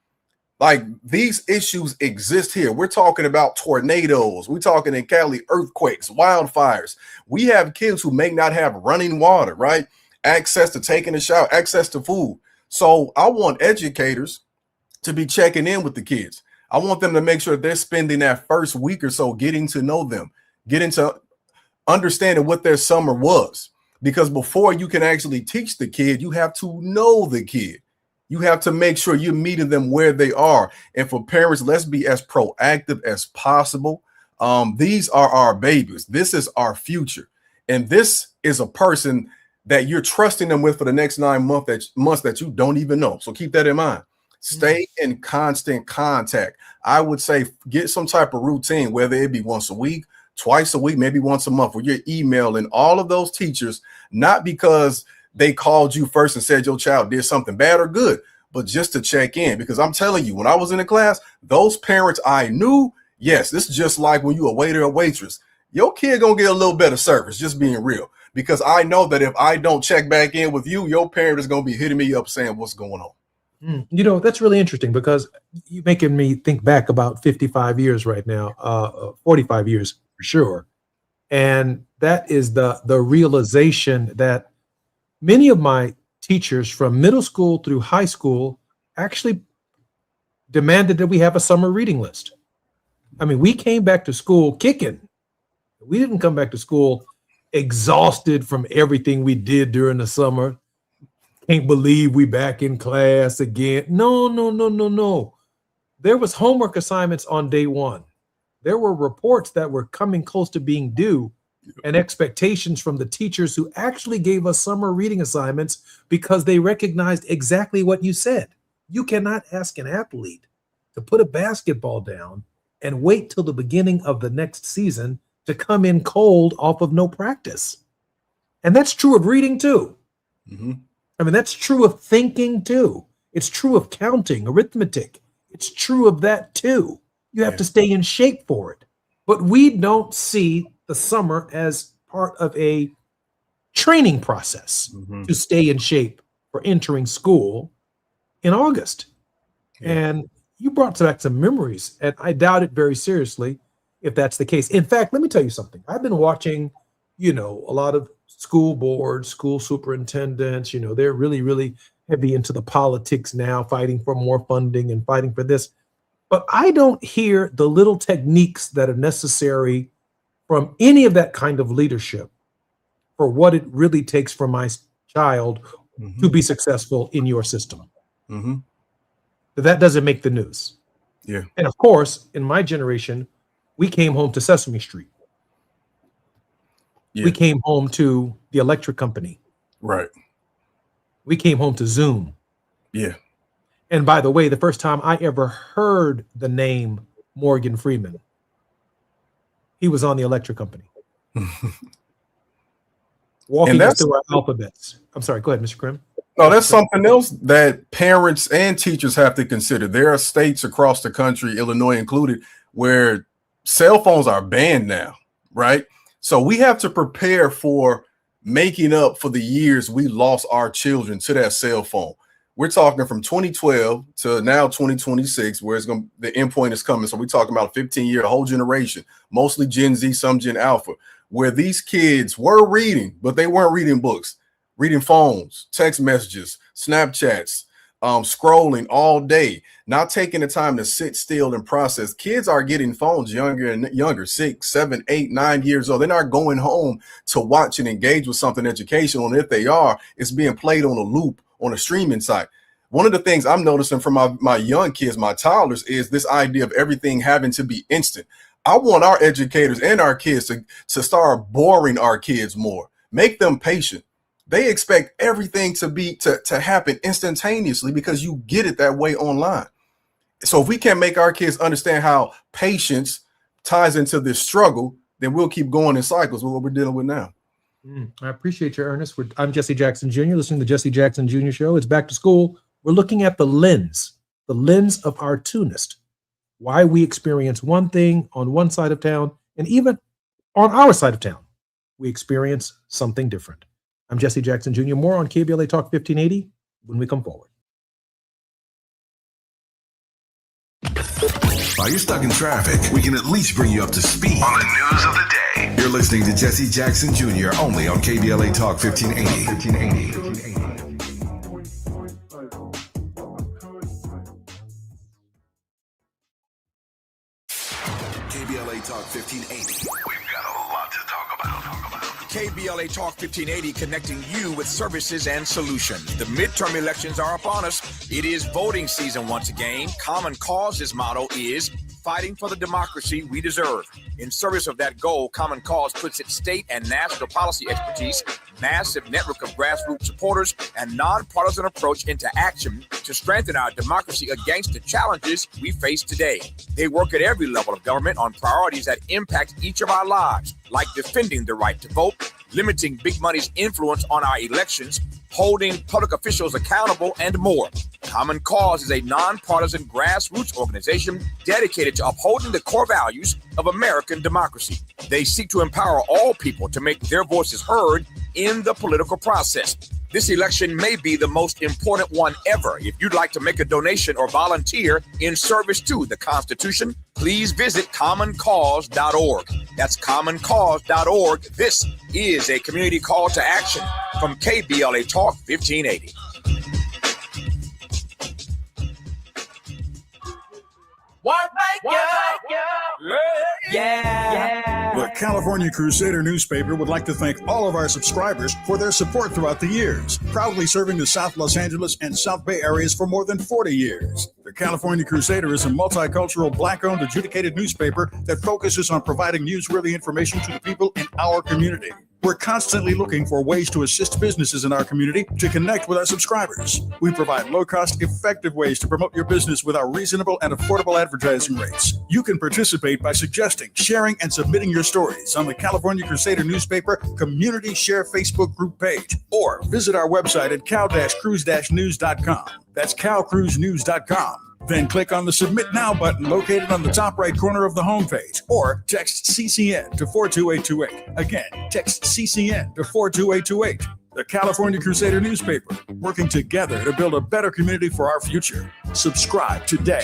Like, these issues exist here. We're talking about tornadoes. We're talking in Cali, earthquakes, wildfires. We have kids who may not have running water, right? Access to taking a shower, access to food. So I want educators to be checking in with the kids. I want them to make sure they're spending that first week or so getting to know them, getting to understanding what their summer was. Because before you can actually teach the kid, you have to know the kid. You have to make sure you're meeting them where they are. And for parents, let's be as proactive as possible. These are our babies. This is our future. And this is a person that you're trusting them with for the next 9 months that you don't even know. So keep that in mind. Stay in constant contact. I would say get some type of routine, whether it be once a week, twice a week, maybe once a month, where you're emailing all of those teachers, not because they called you first and said your child did something bad or good, but just to check in. Because I'm telling you, when I was in the class, those parents I knew, yes, this is just like when you a waiter or waitress. Your kid gonna get a little better service, just being real. Because I know that if I don't check back in with you, your parent is gonna be hitting me up saying what's going on. That's really interesting, because you're making me think back about 55 years right now, 45 years for sure. And that is the realization that many of my teachers from middle school through high school actually demanded that we have a summer reading list. I mean, we came back to school kicking. We didn't come back to school exhausted from everything we did during the summer. Can't believe we back in class again. No. There was homework assignments on day one. There were reports that were coming close to being due, and expectations from the teachers who actually gave us summer reading assignments because they recognized exactly what you said. You cannot ask an athlete to put a basketball down and wait till the beginning of the next season to come in cold off of no practice. And that's true of reading too. I mean, that's true of thinking too. It's true of counting, arithmetic. It's true of that too. You have to stay in shape for it. But we don't see the summer as part of a training process to stay in shape for entering school in August. And you brought back some memories, and I doubt it very seriously if that's the case. In fact, let me tell you something. I've been watching, a lot of school boards, school superintendents, they're really, really heavy into the politics now, fighting for more funding and fighting for this. But I don't hear the little techniques that are necessary from any of that kind of leadership for what it really takes for my child to be successful in your system. That doesn't make the news. Yeah. And of course, in my generation, we came home to Sesame Street. We came home to the electric company. Right. We came home to Zoom. Yeah. And by the way, the first time I ever heard the name Morgan Freeman, he was on the electric company. Walking us through our alphabets. I'm sorry, go ahead, Mr. Krim. No, that's something else that parents and teachers have to consider. There are states across the country, Illinois included, where cell phones are banned now, right? So we have to prepare for making up for the years we lost our children to that cell phone. We're talking from 2012 to now 2026, where the endpoint is coming. So we're talking about a 15-year whole generation, mostly Gen Z, some Gen Alpha, where these kids were reading, but they weren't reading books, reading phones, text messages, Snapchats, scrolling all day, not taking the time to sit still and process. Kids are getting phones younger and younger, 6, 7, 8, 9 years old. They're not going home to watch and engage with something educational. And if they are, it's being played on a loop on a streaming site. One of the things I'm noticing from my young kids, my toddlers, is this idea of everything having to be instant. I want our educators and our kids to start boring our kids more, make them patient. They expect everything to happen instantaneously because you get it that way online. So if we can't make our kids understand how patience ties into this struggle, then we'll keep going in cycles with what we're dealing with now. I appreciate you, Ernest. I'm Jesse Jackson Jr., listening to the Jesse Jackson Jr. Show. It's back to school. We're looking at the lens of our tunist, why we experience one thing on one side of town, and even on our side of town, we experience something different. I'm Jesse Jackson Jr. More on KBLA Talk 1580 when we come forward. While you're stuck in traffic, we can at least bring you up to speed on the news of the day. You're listening to Jesse Jackson Jr. only on KBLA Talk 1580. KBLA Talk 1580. We've got a lot to talk about. KBLA Talk 1580, connecting you with services and solutions. The midterm elections are upon us. It is voting season once again. Common Cause's motto is fighting for the democracy we deserve. In service of that goal, Common Cause puts its state and national policy expertise, massive network of grassroots supporters, and nonpartisan approach into action to strengthen our democracy against the challenges we face today. They work at every level of government on priorities that impact each of our lives, like defending the right to vote, limiting big money's influence on our elections, holding public officials accountable, and more. Common Cause is a nonpartisan grassroots organization dedicated to upholding the core values of American democracy. They seek to empower all people to make their voices heard in the political process. This election may be the most important one ever. If you'd like to make a donation or volunteer in service to the Constitution, please visit commoncause.org. That's commoncause.org. This is a community call to action from KBLA Talk 1580. The California Crusader newspaper would like to thank all of our subscribers for their support throughout the years, proudly serving the South Los Angeles and South Bay areas for more than 40 years. The California Crusader is a multicultural, Black-owned, adjudicated newspaper that focuses on providing newsworthy information to the people in our community. We're constantly looking for ways to assist businesses in our community to connect with our subscribers. We provide low-cost, effective ways to promote your business with our reasonable and affordable advertising rates. You can participate by suggesting, sharing, and submitting your stories on the California Crusader newspaper Community Share Facebook group page, or visit our website at cal-cruise-news.com. That's cal-cruise-news.com. Then click on the Submit Now button located on the top right corner of the homepage, or text CCN to 42828. Again, text CCN to 42828. The California Crusader newspaper, working together to build a better community for our future. Subscribe today.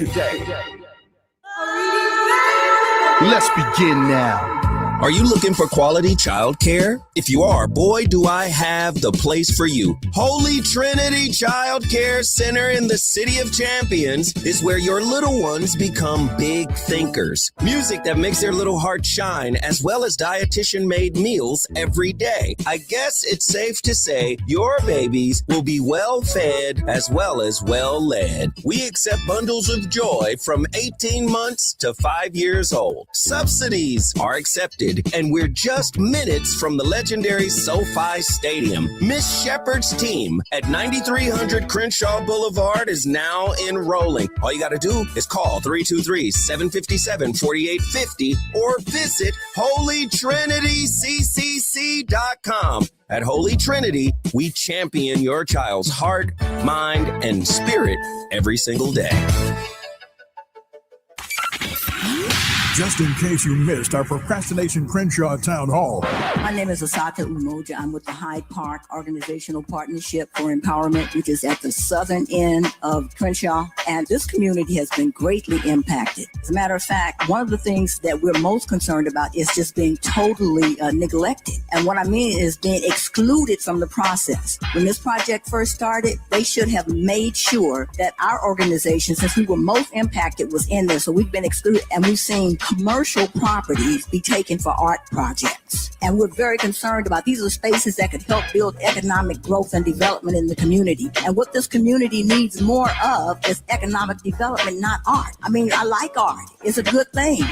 Let's begin now. Are you looking for quality child care? If you are, boy, do I have the place for you. Holy Trinity Child Care Center in the City of Champions is where your little ones become big thinkers. Music that makes their little heart shine, as well as dietitian-made meals every day. I guess it's safe to say your babies will be well-fed as well as well-led. We accept bundles of joy from 18 months to 5 years old. Subsidies are accepted, and we're just minutes from the legendary SoFi Stadium. Miss Shepard's team at 9300 Crenshaw Boulevard is now enrolling. All you got to do is call 323-757-4850 or visit HolyTrinityCCC.com. At Holy Trinity, we champion your child's heart, mind, and spirit every single day. Just in case you missed our Procrastination Crenshaw Town Hall. My name is Asaka Umoja. I'm with the Hyde Park Organizational Partnership for Empowerment, which is at the southern end of Crenshaw. And this community has been greatly impacted. As a matter of fact, one of the things that we're most concerned about is just being totally neglected. And what I mean is being excluded from the process. When this project first started, they should have made sure that our organization, since we were most impacted, was in there. So we've been excluded, and we've seen commercial properties be taken for art projects. And we're very concerned about these are spaces that could help build economic growth and development in the community. And what this community needs more of is economic development, not art. I mean, I like art. It's a good thing.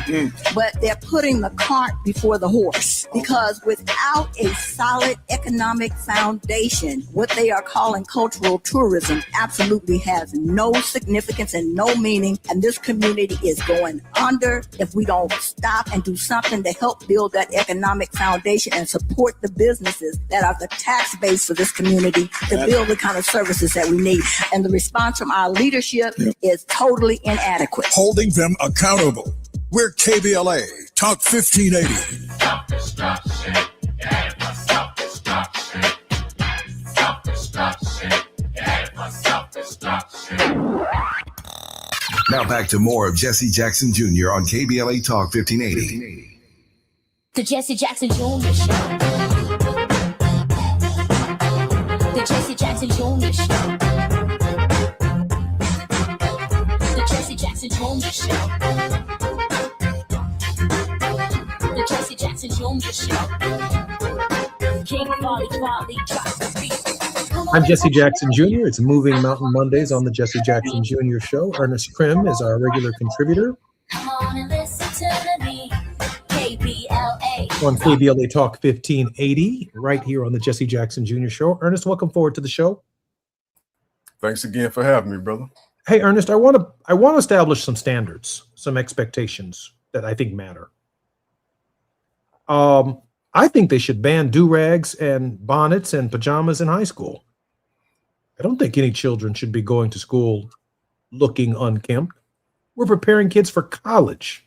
But they're putting the cart before the horse, because without a solid economic foundation, what they are calling cultural tourism absolutely has no significance and no meaning. And this community is going under if we don't stop and do something to help build that economic foundation and support the businesses that are the tax base for this community to build the kind of services that we need. And the response from our leadership is totally inadequate. Holding them accountable. We're KBLA Talk 1580. Self-destruction. Yeah, for self-destruction. Self-destruction. Yeah, for self-destruction. Now back to more of Jesse Jackson Jr. on KBLA Talk 1580. The Jesse Jackson Jr. Show. The Jesse Jackson Jr. Show. The Jesse Jackson Jr. Show. The Jesse Jackson Jr. Show. King Volley drops the beat. I'm Jesse Jackson Jr. It's Moving Mountain Mondays on the Jesse Jackson Jr. Show. Ernest Krim is our regular contributor. Come on and listen to me. KBLA. On KBLA Talk 1580, right here on the Jesse Jackson Jr. Show. Ernest, welcome forward to the show. Thanks again for having me, brother. Hey, Ernest, I want to establish some standards, some expectations that I think matter. I think they should ban do-rags and bonnets and pajamas in high school. I don't think any children should be going to school looking unkempt. We're preparing kids for college.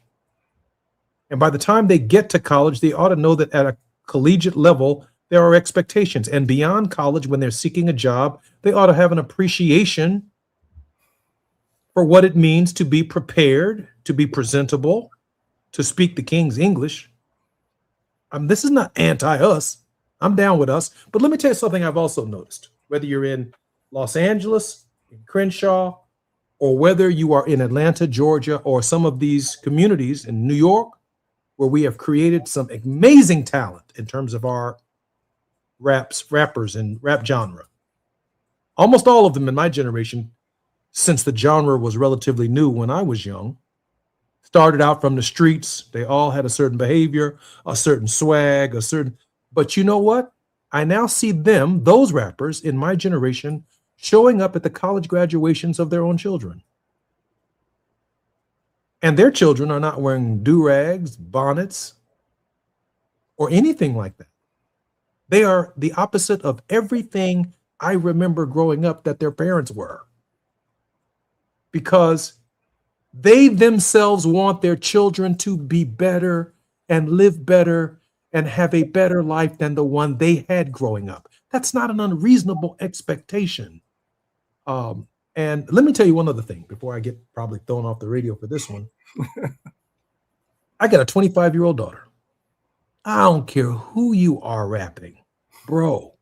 And by the time they get to college, they ought to know that at a collegiate level, there are expectations. And beyond college, when they're seeking a job, they ought to have an appreciation for what it means to be prepared, to be presentable, to speak the King's English. This is not anti-us. I'm down with us. But let me tell you something I've also noticed. Whether you're in Los Angeles, in Crenshaw, or whether you are in Atlanta, Georgia, or some of these communities in New York, where we have created some amazing talent in terms of our rappers and rap genre. Almost all of them in my generation, since the genre was relatively new when I was young, started out from the streets. They all had a certain behavior, a certain swag, but you know what? I now see them, those rappers in my generation, showing up at the college graduations of their own children. And their children are not wearing do-rags, bonnets, or anything like that. They are the opposite of everything I remember growing up that their parents were. Because they themselves want their children to be better and live better and have a better life than the one they had growing up. That's not an unreasonable expectation. And let me tell you one other thing before I get probably thrown off the radio for this one. I got a 25-year-old daughter. I don't care who you are rapping. Bro,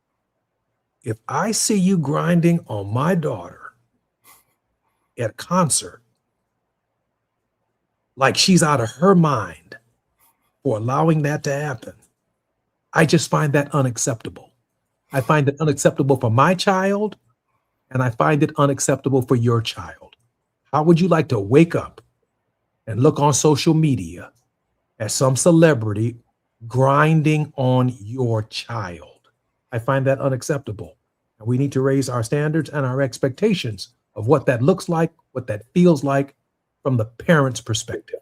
if I see you grinding on my daughter at a concert, like she's out of her mind for allowing that to happen, I just find that unacceptable. I find it unacceptable for my child, and I find it unacceptable for your child. How would you like to wake up and look on social media at some celebrity grinding on your child? I find that unacceptable. And we need to raise our standards and our expectations of what that looks like, what that feels like from the parent's perspective.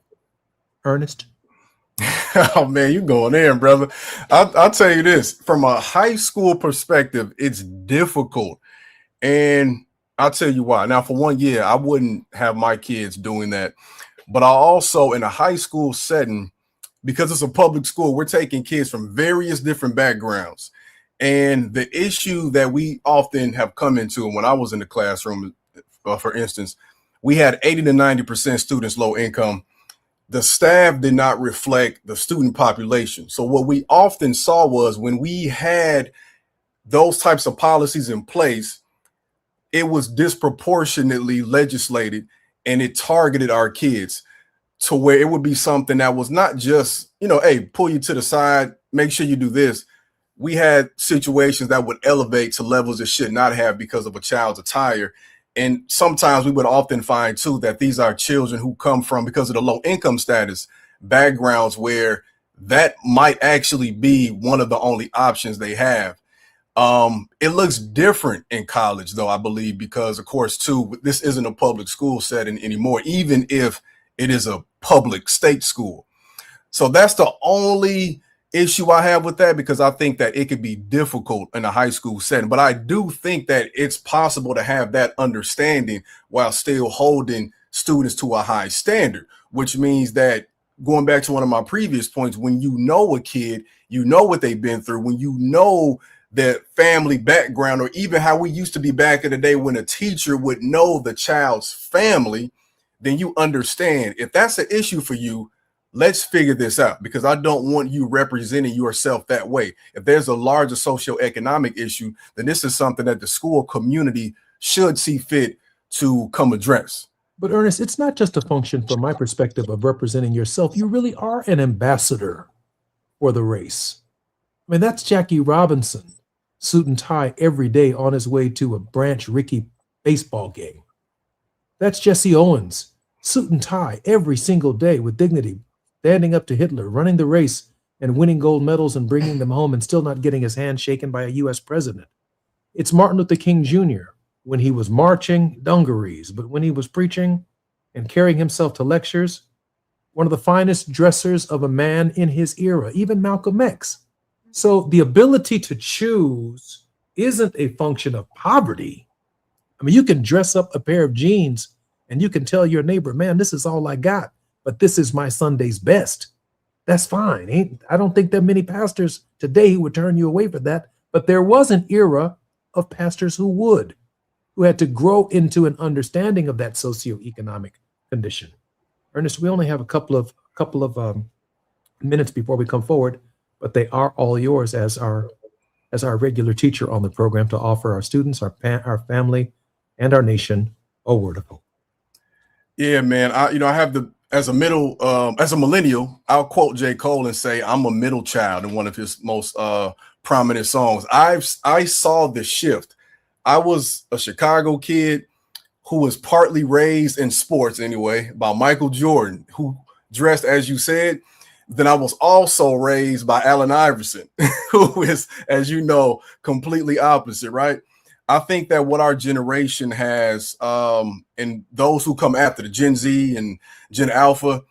Ernest? Oh man, you going in, brother. I'll tell you this, from a high school perspective, it's difficult. And I'll tell you why. Now, for 1 year, I wouldn't have my kids doing that. But I also, in a high school setting, because it's a public school, we're taking kids from various different backgrounds. And the issue that we often have come into, when I was in the classroom, for instance, we had 80 to 90% students low income. The staff did not reflect the student population. So what we often saw was when we had those types of policies in place, it was disproportionately legislated and it targeted our kids to where it would be something that was not just, hey, pull you to the side, make sure you do this. We had situations that would elevate to levels it should not have because of a child's attire. And sometimes we would often find too that these are children who come from, because of the low income status, backgrounds where that might actually be one of the only options they have. It looks different in college, though, I believe, because, of course, too, this isn't a public school setting anymore, even if it is a public state school. So that's the only issue I have with that, because I think that it could be difficult in a high school setting. But I do think that it's possible to have that understanding while still holding students to a high standard, which means that, going back to one of my previous points, when you know a kid, you know what they've been through, when you know their family background, or even how we used to be back in the day when a teacher would know the child's family, then you understand if that's an issue for you, let's figure this out, because I don't want you representing yourself that way. If there's a larger socioeconomic issue, then this is something that the school community should see fit to come address. But Ernest, it's not just a function from my perspective of representing yourself. You really are an ambassador for the race. I mean, that's Jackie Robinson, suit and tie every day on his way to a Branch Rickey baseball game. That's Jesse Owens, suit and tie every single day with dignity, standing up to Hitler, running the race and winning gold medals and bringing them home and still not getting his hand shaken by a U.S. president. It's Martin Luther King Jr. when he was marching dungarees, but when he was preaching and carrying himself to lectures, one of the finest dressers of a man in his era, even Malcolm X. So the ability to choose isn't a function of poverty. I mean, you can dress up a pair of jeans and you can tell your neighbor, man, this is all I got, but this is my Sunday's best. That's fine. I don't think there are many pastors today who would turn you away for that, but there was an era of pastors who had to grow into an understanding of that socioeconomic condition. Ernest, we only have a couple of minutes before we come forward, but they are all yours as our regular teacher on the program to offer our students, our family, and our nation a word of hope. Yeah, man. I have as a millennial, I'll quote J. Cole and say, I'm a middle child in one of his most prominent songs. I saw the shift. I was a Chicago kid who was partly raised in sports anyway by Michael Jordan, who dressed, as you said. Then I was also raised by Allen Iverson, who is, as you know, completely opposite, right? I think that what our generation has, and those who come after the Gen Z and Gen Alpha,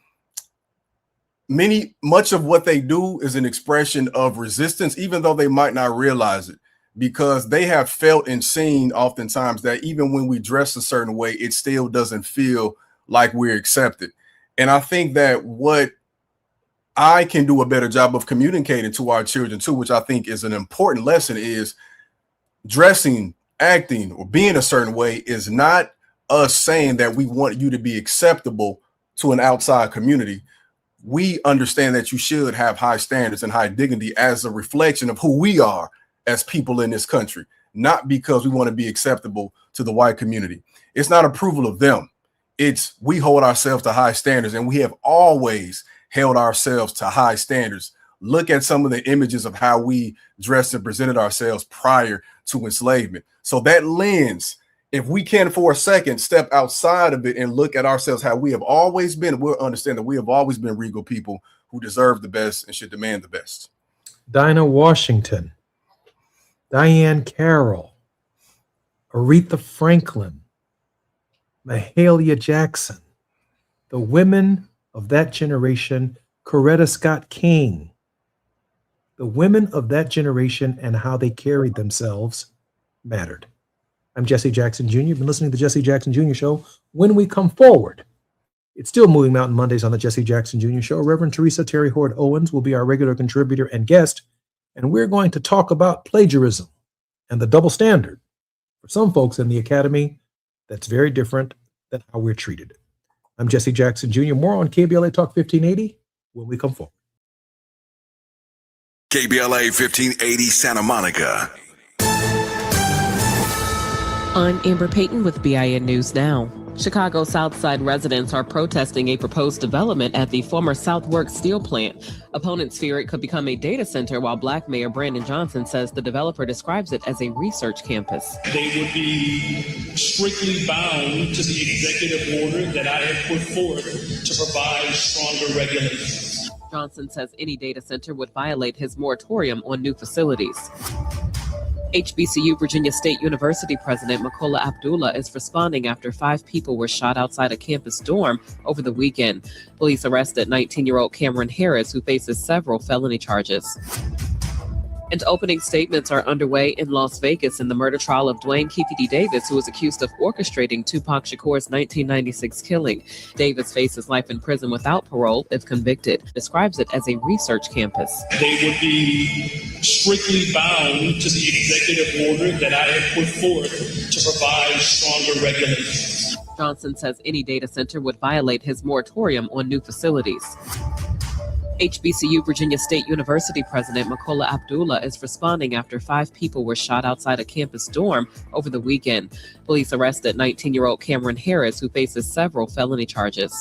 much of what they do is an expression of resistance, even though they might not realize it, because they have felt and seen oftentimes that even when we dress a certain way, it still doesn't feel like we're accepted. And I think that what I can do a better job of communicating to our children too, which I think is an important lesson, is dressing, acting, or being a certain way is not us saying that we want you to be acceptable to an outside community. We understand that you should have high standards and high dignity as a reflection of who we are as people in this country, not because we want to be acceptable to the white community. It's not approval of them. It's we hold ourselves to high standards, and we have always held ourselves to high standards. Look at some of the images of how we dressed and presented ourselves prior to enslavement. So that lens, if we can for a second step outside of it and look at ourselves how we have always been, we'll understand that we have always been regal people who deserve the best and should demand the best. Dinah Washington, Diane Carroll, Aretha Franklin, Mahalia Jackson, the women of that generation, Coretta Scott King, the women of that generation and how they carried themselves mattered. I'm Jesse Jackson Jr. You've been listening to the Jesse Jackson Jr. Show. When we come forward, It's still Moving Mountain Mondays on the Jesse Jackson Jr. Show. Reverend Teresa Terry Hord Owens will be our regular contributor and guest, and we're going to talk about plagiarism and the double standard for some folks in the academy that's very different than how we're treated. I'm Jesse Jackson Jr. More on KBLA Talk 1580 when we come forward. KBLA 1580 Santa Monica. I'm Amber Payton with BIN News Now. Chicago Southside residents are protesting a proposed development at the former Southworks steel plant. Opponents fear it could become a data center, while Black Mayor Brandon Johnson says the developer describes it as a research campus. They would be strictly bound to the executive order that I have put forth to provide stronger regulations. Johnson says any data center would violate his moratorium on new facilities. HBCU Virginia State University President Makola Abdullah is responding after 5 people were shot outside a campus dorm over the weekend. Police arrested 19-year-old Cameron Harris, who faces several felony charges. And opening statements are underway in Las Vegas in the murder trial of Dwayne Keefedy Davis, who was accused of orchestrating Tupac Shakur's 1996 killing. Davis faces life in prison without parole if convicted, describes it as a research campus. They would be strictly bound to the executive order that I have put forth to provide stronger regulations. Johnson says any data center would violate his moratorium on new facilities. HBCU Virginia State University President Makola Abdullah is responding after 5 people were shot outside a campus dorm over the weekend. Police arrested 19-year-old Cameron Harris, who faces several felony charges.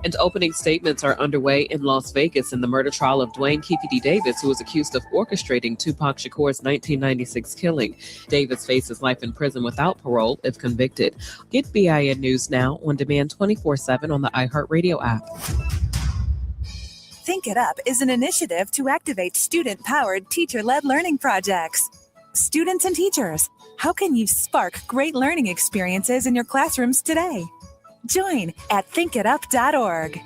And opening statements are underway in Las Vegas in the murder trial of Dwayne Keefedy Davis, who was accused of orchestrating Tupac Shakur's 1996 killing. Davis faces life in prison without parole if convicted. Get BIN News Now on demand 24/7 on the iHeartRadio app. Think It Up is an initiative to activate student-powered, teacher-led learning projects. Students and teachers, how can you spark great learning experiences in your classrooms today? Join at thinkitup.org.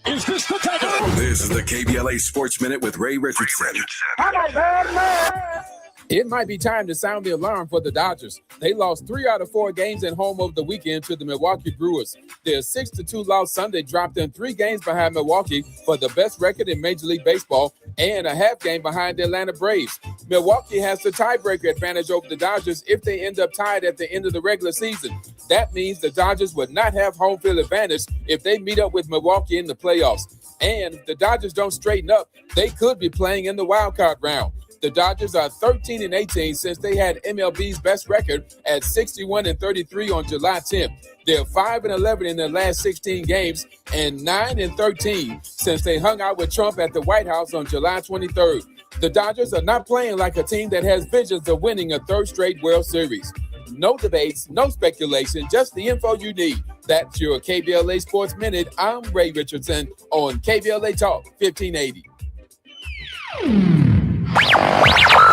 Is this the tackle? This is the KBLA Sports Minute with Ray Richardson. I'm a bad man. It might be time to sound the alarm for the Dodgers. They lost 3 out of 4 games at home over the weekend to the Milwaukee Brewers. Their 6-2 loss Sunday dropped them 3 games behind Milwaukee for the best record in Major League Baseball and a half game behind the Atlanta Braves. Milwaukee has the tiebreaker advantage over the Dodgers if they end up tied at the end of the regular season. That means the Dodgers would not have home field advantage if they meet up with Milwaukee in the playoffs. And if the Dodgers don't straighten up, they could be playing in the wild card round. The Dodgers are 13-18 since they had MLB's best record at 61-33 on July 10th. They're 5-11 in their last 16 games and 9-13 since they hung out with Trump at the White House on July 23rd. The Dodgers are not playing like a team that has visions of winning a 3rd straight World Series. No debates, no speculation, just the info you need. That's your KBLA Sports Minute. I'm Ray Richardson on KBLA Talk 1580.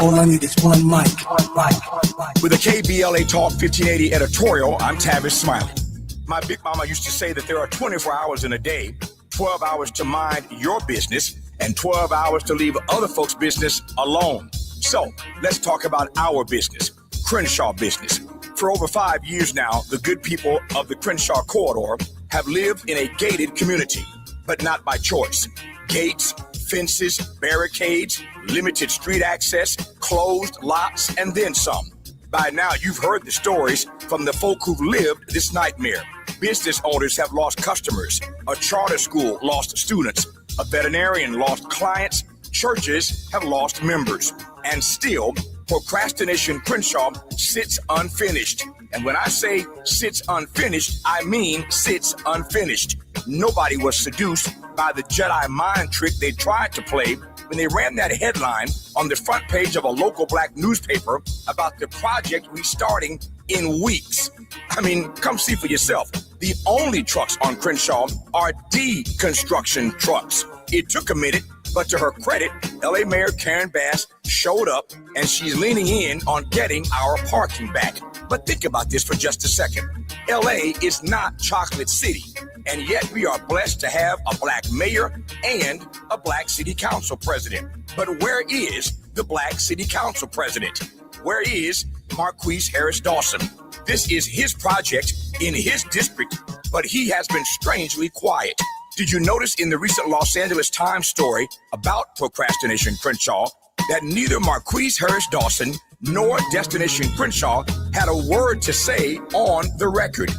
All I need is one mic. With a KBLA Talk 1580 editorial, I'm Tavis Smiley. My big mama used to say that there are 24 hours in a day, 12 hours to mind your business, and 12 hours to leave other folks' business alone. So let's talk about our business, Crenshaw business. For over 5 years now, the good people of the Crenshaw corridor have lived in a gated community, but not by choice. Gates, fences, barricades, limited street access, closed lots, and then some. By now, you've heard the stories from the folk who've lived this nightmare. Business owners have lost customers. A charter school lost students. A veterinarian lost clients. Churches have lost members. And still, Procrastination Crenshaw sits unfinished. And when I say sits unfinished, I mean sits unfinished. Nobody was seduced by the Jedi mind trick they tried to play when they ran that headline on the front page of a local black newspaper about the project restarting in weeks. I mean, come see for yourself. The only trucks on Crenshaw are deconstruction trucks. It took a minute, but to her credit, LA Mayor Karen Bass showed up and she's leaning in on getting our parking back. But think about this for just a second. LA is not Chocolate City, and yet we are blessed to have a black mayor and a black city council president. But where is the black city council president? Where is Marquise Harris Dawson? This is his project in his district but he has been strangely quiet. Did you notice in the recent Los Angeles Times story about procrastination Crenshaw that neither Marquise Harris Dawson nor Destination Crenshaw had a word to say on the record?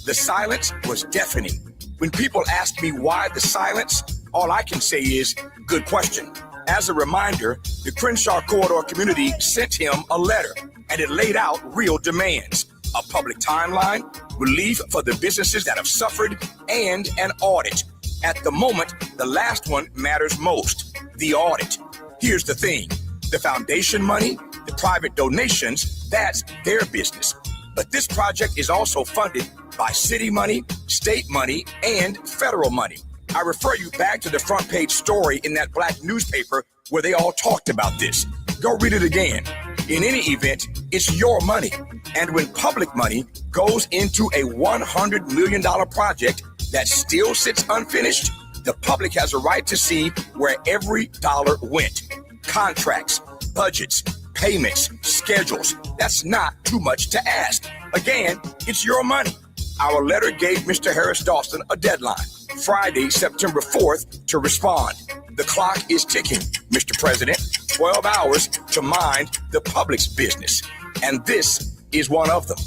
The silence was deafening. When people ask me why the silence, all I can say is, good question. As a reminder, the Crenshaw Corridor community sent him a letter, and it laid out real demands: a public timeline, relief for the businesses that have suffered, and an audit. At the moment, the last one matters most: the audit. Here's the thing: the foundation money, the private donations, that's their business. But this project is also funded by city money, state money, and federal money. I refer you back to the front page story in that black newspaper where they all talked about this. Go read it again. In any event, it's your money. And when public money goes into a $100 million project that still sits unfinished, the public has a right to see where every dollar went. Contracts, budgets, payments, schedules. That's not too much to ask. Again, it's your money. Our letter gave Mr. Harris Dawson a deadline, Friday, September 4th, to respond. The clock is ticking, Mr. President. 12 hours to mind the public's business. And this is one of them.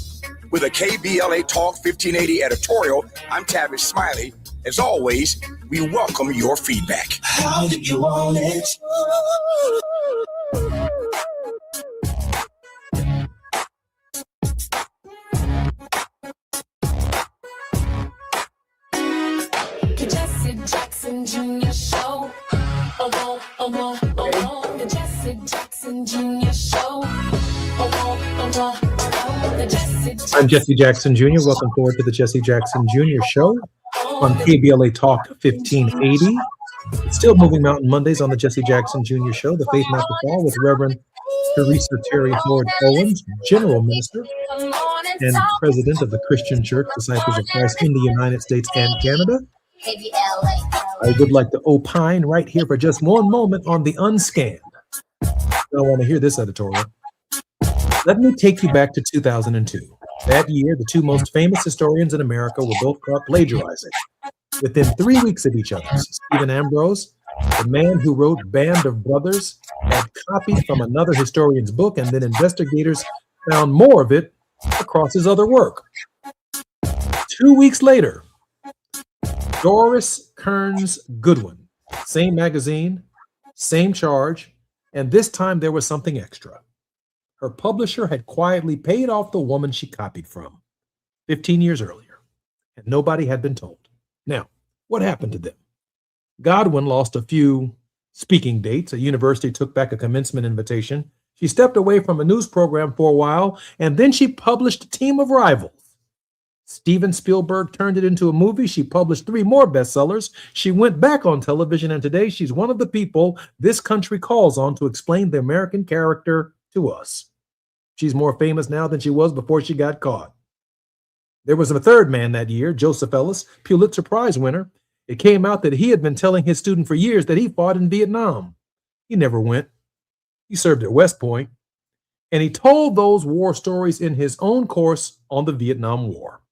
With a KBLA Talk 1580 editorial, I'm Tavis Smiley. As always, we welcome your feedback. How do you want it? The Jesse Jackson Jr. Show. Oh, oh, oh, oh. The Jesse Jackson Jr. Show. I'm Jesse Jackson Jr. Welcome forward to the Jesse Jackson Jr. Show on KBLA Talk 1580. It's still Moving Mountain Mondays on the Jesse Jackson Jr. Show, the Faith Not to Fall, with Reverend Teresa Terry Ford Owens, General Minister and President of the Christian Church Disciples of Christ in the United States and Canada. I would like to opine right here for just one moment on the unscanned. I want to hear this editorial. Let me take you back to 2002. That year, the two most famous historians in America were both caught plagiarizing. Within 3 weeks of each other, Stephen Ambrose, the man who wrote Band of Brothers, had copied from another historian's book, and then investigators found more of it across his other work. 2 weeks later, Doris Kearns Goodwin, same magazine, same charge, and this time there was something extra. Her publisher had quietly paid off the woman she copied from 15 years earlier, and nobody had been told. Now, what happened to them? Godwin lost a few speaking dates. A university took back a commencement invitation. She stepped away from a news program for a while, and then she published Team of Rivals. Steven Spielberg turned it into a movie. She published 3 more bestsellers. She went back on television, and today she's one of the people this country calls on to explain the American character to us. She's more famous now than she was before she got caught. There was a third man that year, Joseph Ellis, Pulitzer Prize winner. It came out that he had been telling his student for years that he fought in Vietnam. He never went. He served at West Point, and he told those war stories in his own course on the Vietnam War.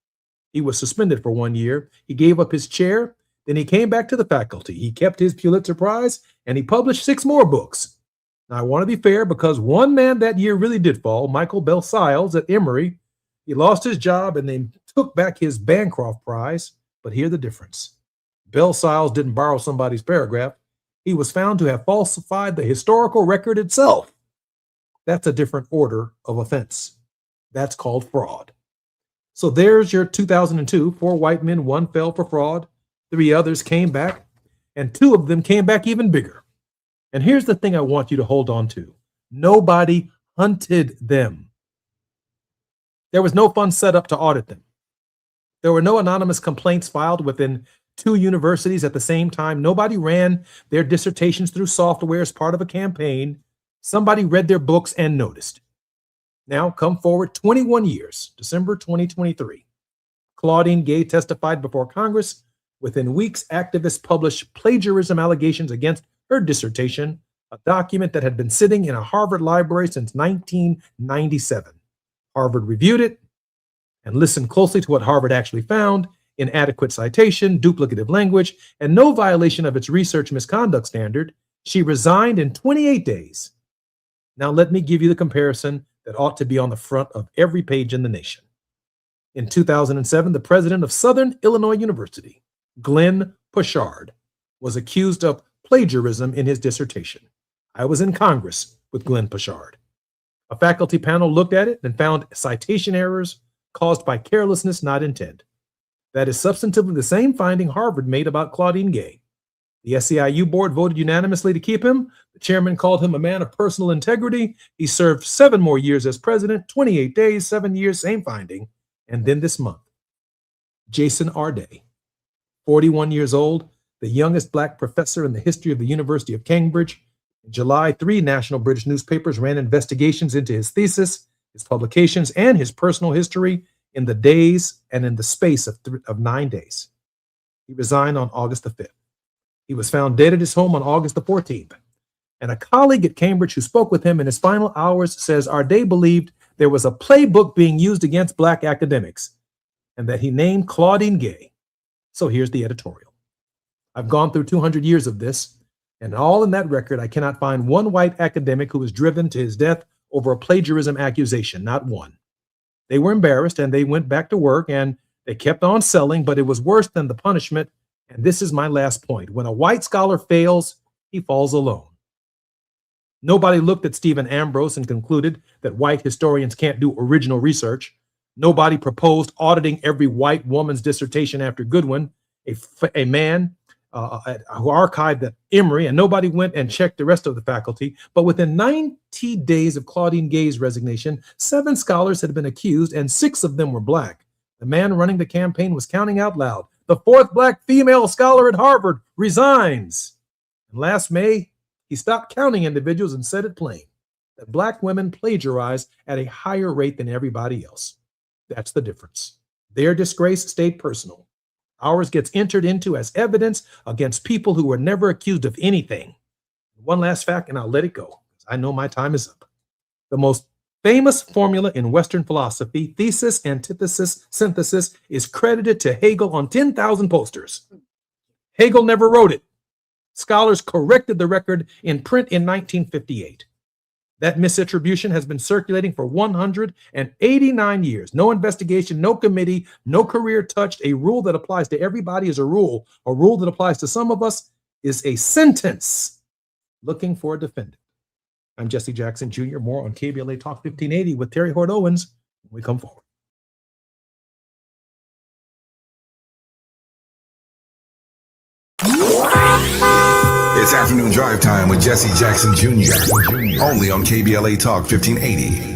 He was suspended for 1 year. He gave up his chair. Then he came back to the faculty. He kept his Pulitzer Prize, and he published 6 more books. Now, I want to be fair because one man that year really did fall, Michael Belsiles at Emory. He lost his job and they took back his Bancroft Prize. But here's the difference. Belsiles didn't borrow somebody's paragraph. He was found to have falsified the historical record itself. That's a different order of offense. That's called fraud. So there's your 2002. 4 white men, 1 fell for fraud. 3 others came back, and 2 of them came back even bigger. And here's the thing I want you to hold on to. Nobody hunted them. There was no fund set up to audit them. There were no anonymous complaints filed within 2 universities at the same time. Nobody ran their dissertations through software as part of a campaign. Somebody read their books and noticed. Now, come forward 21 years, December 2023. Claudine Gay testified before Congress. Within weeks, activists published plagiarism allegations against her dissertation, a document that had been sitting in a Harvard library since 1997. Harvard reviewed it and listened closely to what Harvard actually found, inadequate citation, duplicative language, and no violation of its research misconduct standard, she resigned in 28 days. Now let me give you the comparison that ought to be on the front of every page in the nation. In 2007, the president of Southern Illinois University, Glenn Pochard, was accused of plagiarism in his dissertation. I was in Congress with Glenn Pochard. A faculty panel looked at it and found citation errors caused by carelessness, not intent. That is substantively the same finding Harvard made about Claudine Gay. The SEIU board voted unanimously to keep him. The chairman called him a man of personal integrity. He served 7 more years as president, 28 days, 7 years, same finding. And then this month, Jason Arday, 41 years old, the youngest Black professor in the history of the University of Cambridge. In July, 3 national British newspapers ran investigations into his thesis, his publications, and his personal history in the days and in the space of 9 days. He resigned on August the 5th. He was found dead at his home on August the 14th. And a colleague at Cambridge who spoke with him in his final hours says Arday believed there was a playbook being used against Black academics and that he named Claudine Gay. So here's the editorial. I've gone through 200 years of this, and all in that record, I cannot find one white academic who was driven to his death over a plagiarism accusation, not one. They were embarrassed and they went back to work and they kept on selling, but it was worse than the punishment. And this is my last point. When a white scholar fails, he falls alone. Nobody looked at Stephen Ambrose and concluded that white historians can't do original research. Nobody proposed auditing every white woman's dissertation after Goodwin, a man who archived at Emory, and nobody went and checked the rest of the faculty. But within 90 days of Claudine Gay's resignation, 7 scholars had been accused, and 6 of them were Black. The man running the campaign was counting out loud. The 4th Black female scholar at Harvard resigns. And last May, he stopped counting individuals and said it plain, that Black women plagiarize at a higher rate than everybody else. That's the difference. Their disgrace stayed personal. Ours gets entered into as evidence against people who were never accused of anything. One last fact, and I'll let it go. I know my time is up. The most famous formula in Western philosophy, thesis, antithesis, synthesis, is credited to Hegel on 10,000 posters. Hegel never wrote it. Scholars corrected the record in print in 1958. That misattribution has been circulating for 189 years. No investigation, no committee, no career touched. A rule that applies to everybody is a rule. A rule that applies to some of us is a sentence. Looking for a defendant. I'm Jesse Jackson Jr. More on KBLA Talk 1580 with Terry Hort Owens when we come forward. It's afternoon drive time with Jesse Jackson Jr. Only on KBLA Talk 1580.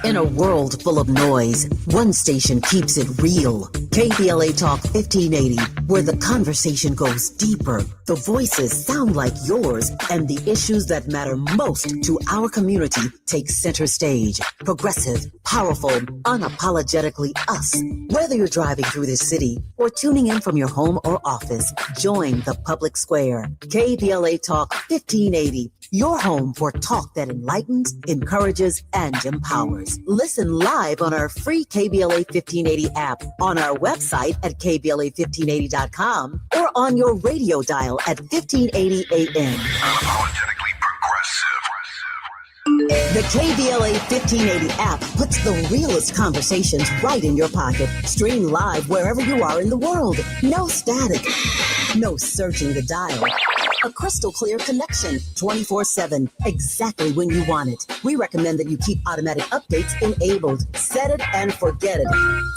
In a world full of noise, one station keeps it real. KBLA Talk 1580, where the conversation goes deeper, the voices sound like yours, and the issues that matter most to our community take center stage. Progressive, powerful, unapologetically us. Whether you're driving through this city or tuning in from your home or office, join the public square. KBLA Talk 1580, your home for talk that enlightens, encourages, and empowers. Listen live on our free KBLA 1580 app, on our website at kbla1580.com, or on your radio dial at 1580 AM. Unapologetically progressive. The KBLA 1580 app puts the realest conversations right in your pocket. Stream live wherever you are in the world. No static. No searching the dial. A crystal clear connection 24/7, exactly when you want it. We recommend that you keep automatic updates enabled. Set it and forget it.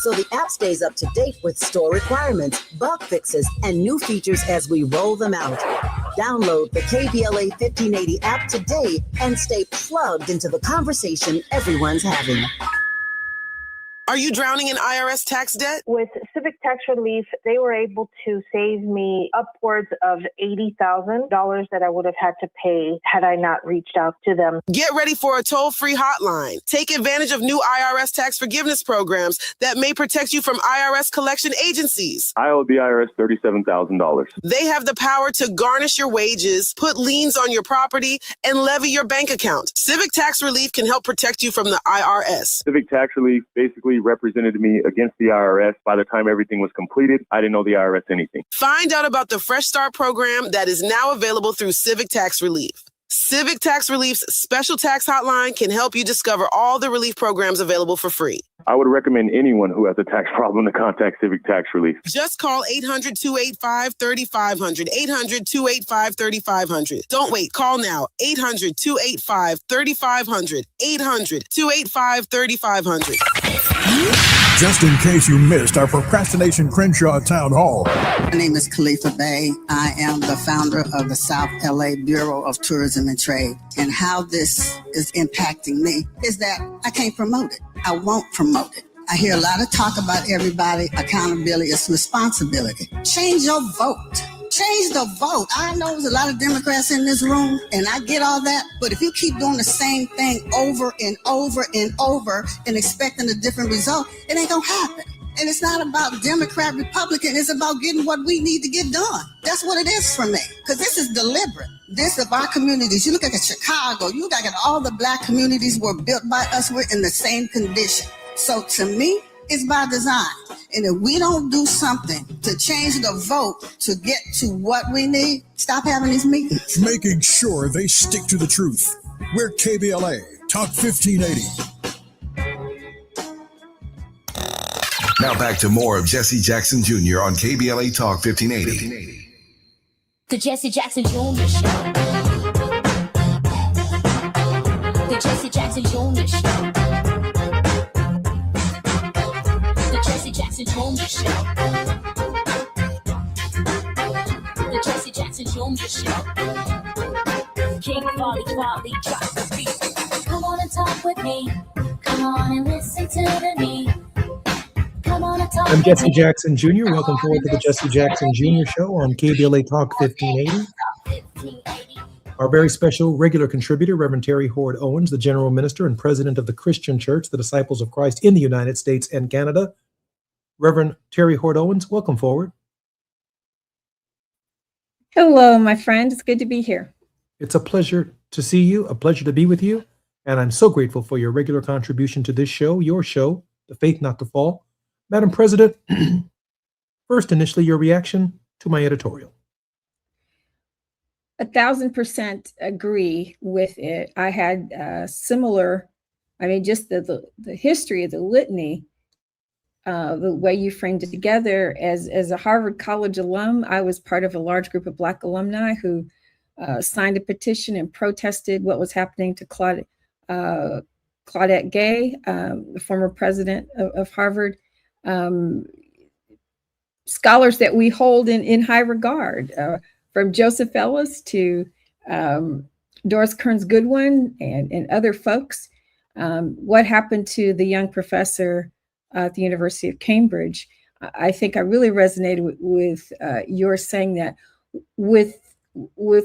So the app stays up to date with store requirements, bug fixes, and new features as we roll them out. Download the KBLA 1580 app today and stay plugged into the conversation everyone's having. Are you drowning in IRS tax debt? With Civic Tax Relief, they were able to save me upwards of $80,000 that I would have had to pay had I not reached out to them. Get ready for a toll-free hotline. Take advantage of new IRS tax forgiveness programs that may protect you from IRS collection agencies. I owe the IRS $37,000. They have the power to garnish your wages, put liens on your property, and levy your bank account. Civic Tax Relief can help protect you from the IRS. Civic Tax Relief basically represented me against the IRS. By the time everything was completed, I didn't know the IRS anything. Find out about the Fresh Start program that is now available through Civic Tax Relief. Civic Tax Relief's special tax hotline can help you discover all the relief programs available for free. I would recommend anyone who has a tax problem to contact Civic Tax Relief. Just call 800-285-3500, 800-285-3500. Don't wait. Call now. 800-285-3500, 800-285-3500. Just in case you missed our Procrastination Crenshaw Town Hall. My name is Khalifa Bey. I am the founder of the South LA Bureau of Tourism and Trade. And how this is impacting me is that I can't promote it. I won't promote it. I hear a lot of talk about everybody. Accountability is responsibility. Change your vote. Change the vote. I know there's a lot of Democrats in this room, and I get all that. But if you keep doing the same thing over and over and over and expecting a different result, it ain't going to happen. And it's not about Democrat, Republican. It's about getting what we need to get done. That's what it is for me, because this is deliberate. This of our communities. You look at Chicago. You look at all the black communities were built by us. We're in the same condition. So to me, it's by design. And if we don't do something to change the vote to get to what we need, stop having these meetings. Making sure they stick to the truth. We're KBLA, Talk 1580. Now back to more of Jesse Jackson Jr. on KBLA Talk 1580. The Jesse Jackson Jr. Show. The Jesse Jackson Jr. Show. The Jesse Jackson Jr. Show. The Jesse Jackson Jr. Show. King Quality drop the beat. Come on and talk with me. Come on and listen to me. Come on and talk. I'm Jesse Jackson Jr. Welcome forward to the Jesse Jackson Jr. Show on KBLA Talk 1580. Our very special regular contributor, Reverend Terry Hord Owens, the General Minister and President of the Christian Church, the Disciples of Christ in the United States and Canada. Reverend Terry Hord Owens, welcome forward. Hello, my friend. It's good to be here. It's a pleasure to see you, a pleasure to be with you, and I'm so grateful for your regular contribution to this show, your show, The Faith Not to Fall. Madam President, first, initially, your reaction to my editorial. 1,000% agree with it. I had similar, just the history of the litany, the way you framed it together. As a Harvard College alum, I was part of a large group of Black alumni who signed a petition and protested what was happening to Claudette Gay, the former president of Harvard. Scholars that we hold in high regard, from Joseph Ellis to Doris Kearns Goodwin and other folks. What happened to the young professor at the University of Cambridge? I think I really resonated with your saying that with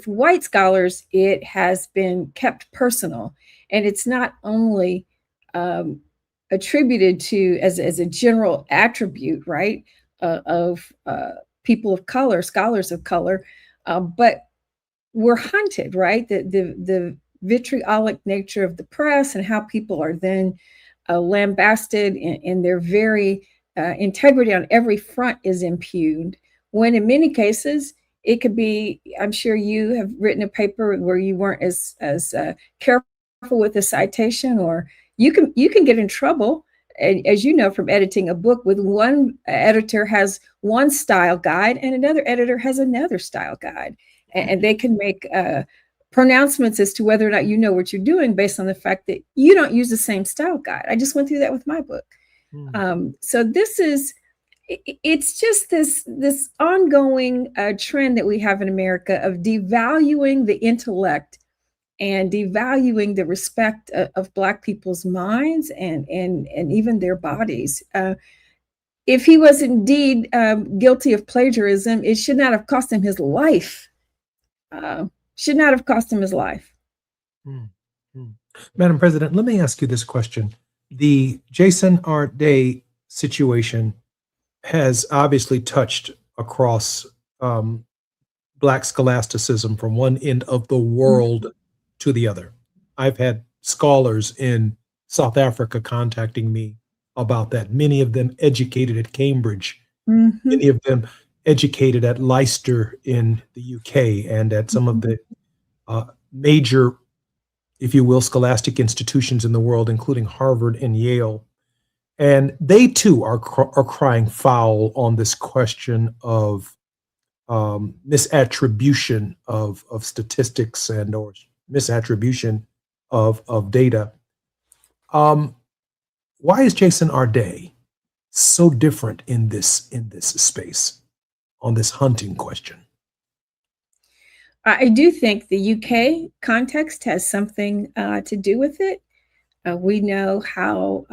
white scholars, it has been kept personal, and it's not only attributed to as a general attribute, right, of people of color, scholars of color, but we're hunted, right? The vitriolic nature of the press and how people are then lambasted, and their very integrity on every front is impugned, when in many cases it could be, I'm sure you have written a paper where you weren't as careful with the citation, or you can get in trouble, as you know, from editing a book with one editor has one style guide and another editor has another style guide. And they can make pronouncements as to whether or not you know what you're doing based on the fact that you don't use the same style guide. I just went through that with my book. So it's just this ongoing trend that we have in America of devaluing the intellect and devaluing the respect of Black people's minds and even their bodies. If he was indeed guilty of plagiarism, it should not have cost him his life. Should not have cost him his life. Madam President, let me ask you this question. The Jason R. Day situation has obviously touched across Black scholasticism from one end of the world to the other. I've had scholars in South Africa contacting me about that. Many of them educated at Cambridge, many of them educated at Leicester in the UK and at some of the major, if you will, scholastic institutions in the world, including Harvard and Yale. And they too are crying foul on this question of misattribution of statistics and or misattribution of data. Why is Jason R. Day so different in this space on this hunting question? I do think the UK context has something to do with it. We know how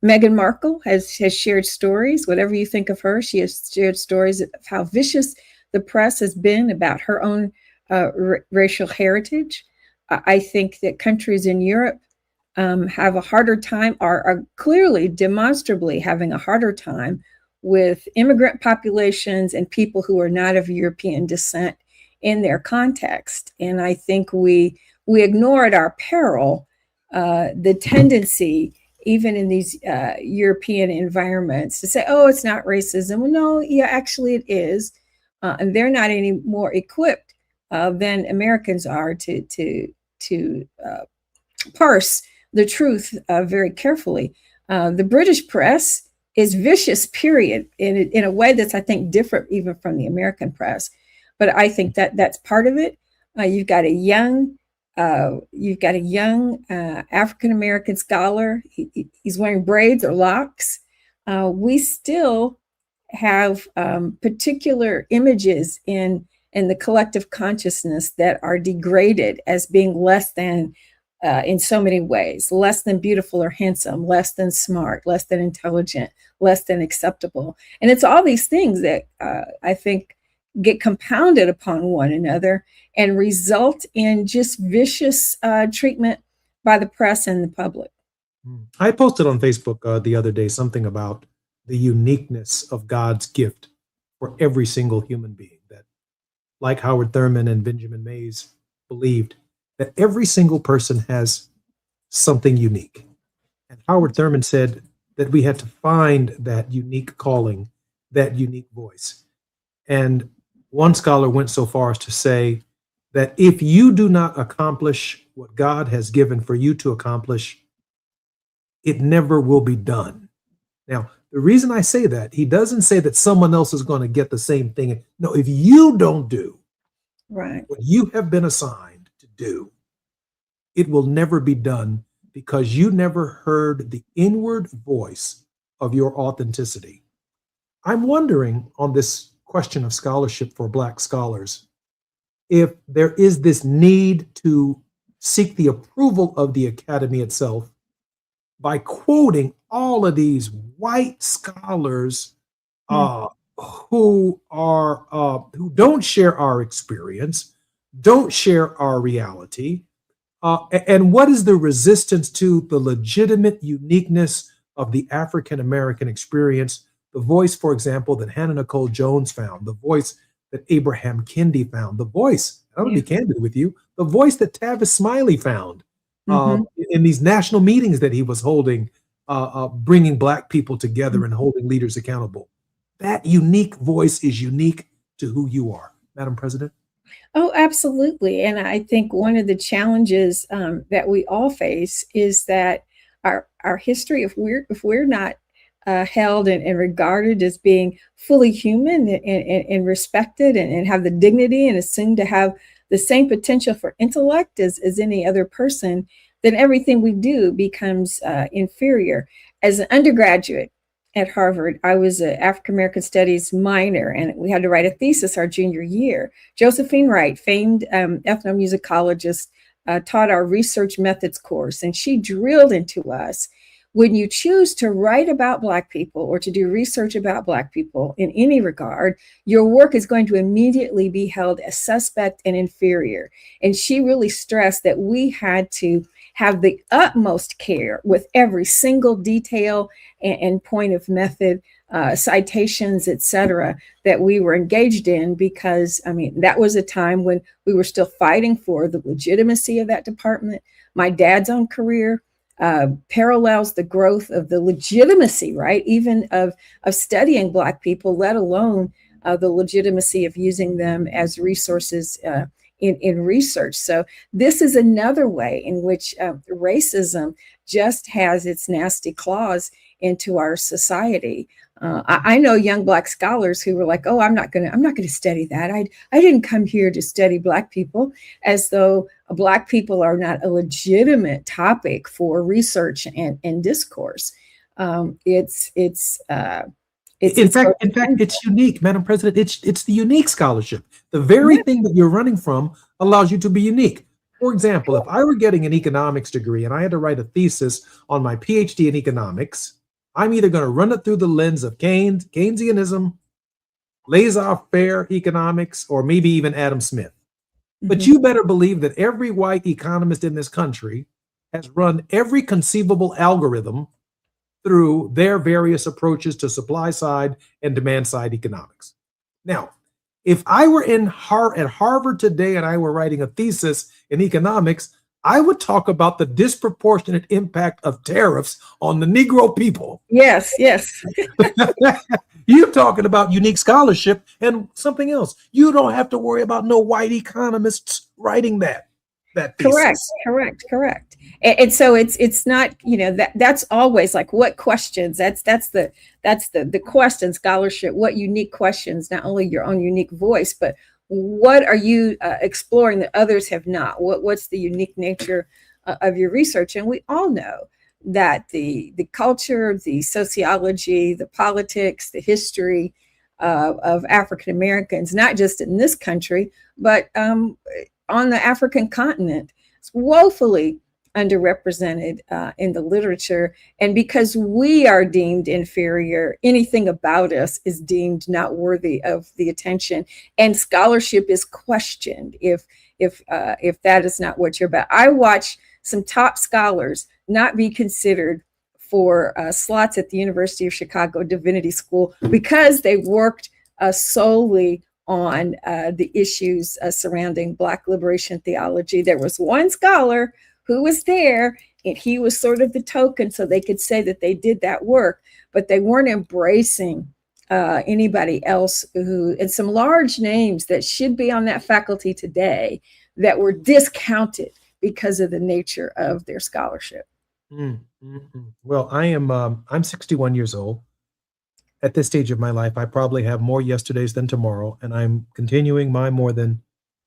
Meghan Markle has shared stories. Whatever you think of her, she has shared stories of how vicious the press has been about her own racial heritage. I think that countries in Europe have a harder time, are clearly demonstrably having a harder time with immigrant populations and people who are not of European descent in their context. And I think we ignore at our peril the tendency, even in these European environments, to say, oh, it's not racism. Well, no, yeah, actually it is. And they're not any more equipped than Americans are to parse the truth very carefully. The British press is vicious, period, in a way that's, I think, different even from the American press. But I think that's part of it. You've got a young African American scholar. He's wearing braids or locks. We still have particular images in the collective consciousness that are degraded as being less than, in so many ways, less than beautiful or handsome, less than smart, less than intelligent, less than acceptable. And it's all these things that I think get compounded upon one another and result in just vicious treatment by the press and the public. I posted on Facebook the other day something about the uniqueness of God's gift for every single human being, that like Howard Thurman and Benjamin Mays believed, that every single person has something unique. And Howard Thurman said that we had to find that unique calling, that unique voice. And one scholar went so far as to say that if you do not accomplish what God has given for you to accomplish, it never will be done. Now, the reason I say that, he doesn't say that someone else is going to get the same thing. No, if you don't do right what you have been assigned to do, it will never be done because you never heard the inward voice of your authenticity. I'm wondering on this question of scholarship for Black scholars, if there is this need to seek the approval of the academy itself by quoting all of these white scholars who don't share our experience, don't share our reality, and what is the resistance to the legitimate uniqueness of the African American experience? The voice, for example, that Hannah Nicole Jones found, the voice that Abraham Kendi found, the voice, I'm going to be candid with you, the voice that Tavis Smiley found in these national meetings that he was holding, bringing Black people together and holding leaders accountable. That unique voice is unique to who you are, Madam President. Oh, absolutely. And I think one of the challenges that we all face is that our history, if we're not held and regarded as being fully human and respected and have the dignity and assumed to have the same potential for intellect as any other person, then everything we do becomes inferior. As an undergraduate at Harvard, I was an African American Studies minor, and we had to write a thesis our junior year. Josephine Wright, famed ethnomusicologist, taught our research methods course, and she drilled into us, when you choose to write about Black people or to do research about Black people in any regard, your work is going to immediately be held as suspect and inferior. And she really stressed that we had to have the utmost care with every single detail and point of method, citations, etc., that we were engaged in, because, I mean, that was a time when we were still fighting for the legitimacy of that department. My dad's own career parallels the growth of the legitimacy, right, even of studying Black people, let alone the legitimacy of using them as resources in research. So this is another way in which racism just has its nasty claws into our society. I know young Black scholars who were like, "Oh, I'm not going to study that. I didn't come here to study Black people," as though Black people are not a legitimate topic for research and discourse. It's unique, Madam President. It's the unique scholarship. The very thing that you're running from allows you to be unique. For example, if I were getting an economics degree and I had to write a thesis on my PhD in economics, I'm either going to run it through the lens of Keynesianism, laissez-faire economics, or maybe even Adam Smith. But you better believe that every white economist in this country has run every conceivable algorithm through their various approaches to supply side and demand side economics. Now, if I were at Harvard today and I were writing a thesis in economics, I would talk about the disproportionate impact of tariffs on the Negro people. Yes. You're talking about unique scholarship and something else. You don't have to worry about no white economists writing that thesis. Correct. And so it's not, that's always like, what questions? That's the question scholarship. What unique questions? Not only your own unique voice, but what are you exploring that others have not? What's the unique nature of your research? And we all know that the culture, the sociology, the politics, the history of African Americans, not just in this country, but on the African continent, is woefully underrepresented in the literature. And because we are deemed inferior, anything about us is deemed not worthy of the attention, and scholarship is questioned if that is not what you're about. I watch some top scholars not be considered for slots at the University of Chicago Divinity School because they worked solely on the issues surrounding Black liberation theology. There was one scholar who was there, and he was sort of the token, so they could say that they did that work, but they weren't embracing anybody else and some large names that should be on that faculty today that were discounted because of the nature of their scholarship. Well, I'm 61 years old. At this stage of my life, I probably have more yesterdays than tomorrow, and I'm continuing my more than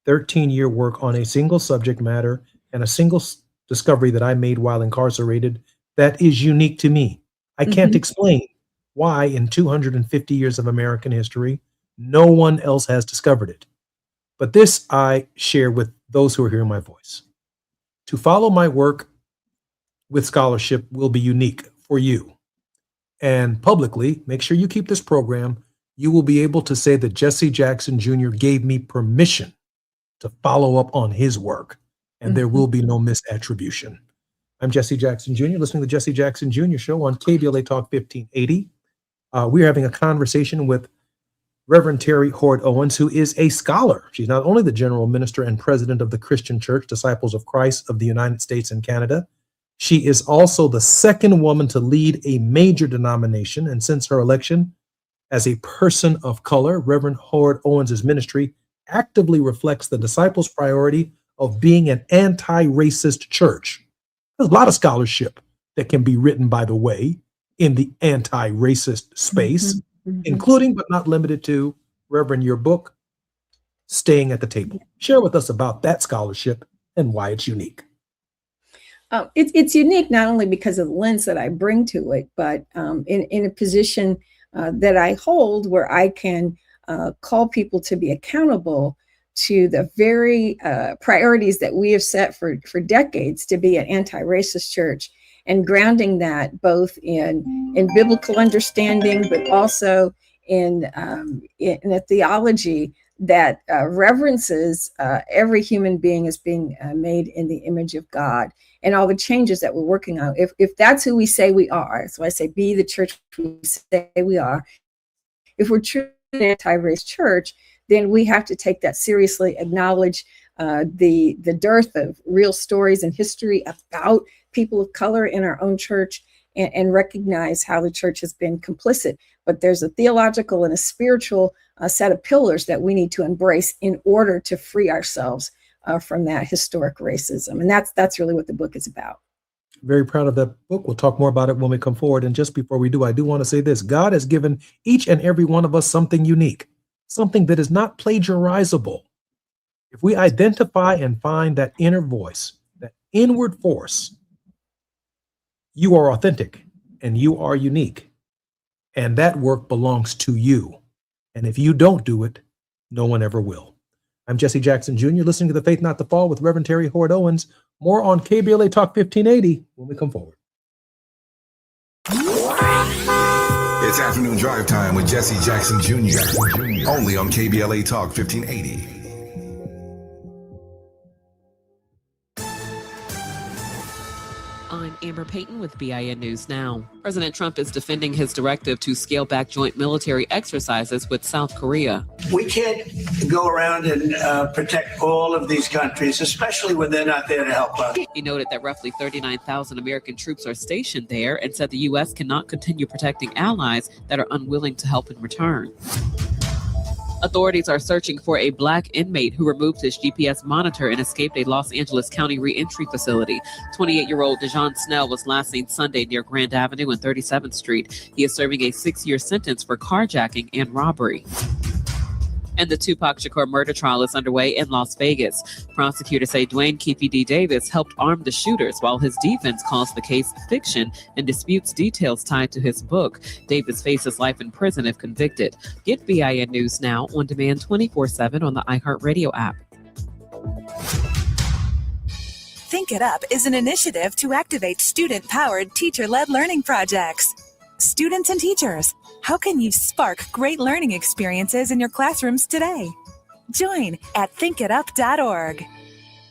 13-year work on a single subject matter and a single discovery that I made while incarcerated that is unique to me. I can't explain why in 250 years of American history, no one else has discovered it. But this I share with those who are hearing my voice. To follow my work with scholarship will be unique for you. And publicly, make sure you keep this program. You will be able to say that Jesse Jackson Jr. gave me permission to follow up on his work, and there will be no misattribution. I'm Jesse Jackson Jr., listening to the Jesse Jackson Jr. Show on KBLA Talk 1580. We're having a conversation with Reverend Terry Hoard Owens, who is a scholar. She's not only the general minister and president of the Christian Church, Disciples of Christ of the United States and Canada, she is also the second woman to lead a major denomination. And since her election as a person of color, Reverend Hoard Owens' ministry actively reflects the disciples' priority of being an anti-racist church. There's a lot of scholarship that can be written, by the way, in the anti-racist space, including but not limited to, Reverend, your book, Staying at the Table. Share with us about that scholarship and why it's unique. It's unique not only because of the lens that I bring to it, but in a position that I hold where I can call people to be accountable to the very priorities that we have set for decades to be an anti-racist church, and grounding that both in biblical understanding, but also in a theology that reverences every human being as being made in the image of God, and all the changes that we're working on. If that's who we say we are, so I say be the church we say we are. If we're truly an anti-race church, then we have to take that seriously, acknowledge the dearth of real stories and history about people of color in our own church, and recognize how the church has been complicit. But there's a theological and a spiritual set of pillars that we need to embrace in order to free ourselves from that historic racism. And that's really what the book is about. Very proud of that book. We'll talk more about it when we come forward. And just before we do, I do want to say this. God has given each and every one of us something unique, something that is not plagiarizable. If we identify and find that inner voice, that inward force, you are authentic and you are unique. And that work belongs to you. And if you don't do it, no one ever will. I'm Jesse Jackson Jr., listening to The Faith Not to Fall with Reverend Terry Hord Owens. More on KBLA Talk 1580 when we come forward. It's afternoon drive time with Jesse Jackson Jr. Only on KBLA Talk 1580. I'm Amber Payton with BIN News Now. President Trump is defending his directive to scale back joint military exercises with South Korea. We can't go around and protect all of these countries, especially when they're not there to help us. He noted that roughly 39,000 American troops are stationed there and said the U.S. cannot continue protecting allies that are unwilling to help in return. Authorities are searching for a Black inmate who removed his GPS monitor and escaped a Los Angeles County reentry facility. 28-year-old Dejon Snell was last seen Sunday near Grand Avenue and 37th Street. He is serving a 6-year sentence for carjacking and robbery. And the Tupac Shakur murder trial is underway in Las Vegas. Prosecutors say Dwayne Keefe D. Davis helped arm the shooters, while his defense calls the case fiction and disputes details tied to his book. Davis faces life in prison if convicted. Get BIN News Now on demand 24/7 on the iHeartRadio app. Think It Up is an initiative to activate student-powered, teacher-led learning projects. Students and teachers, how can you spark great learning experiences in your classrooms today? Join at thinkitup.org.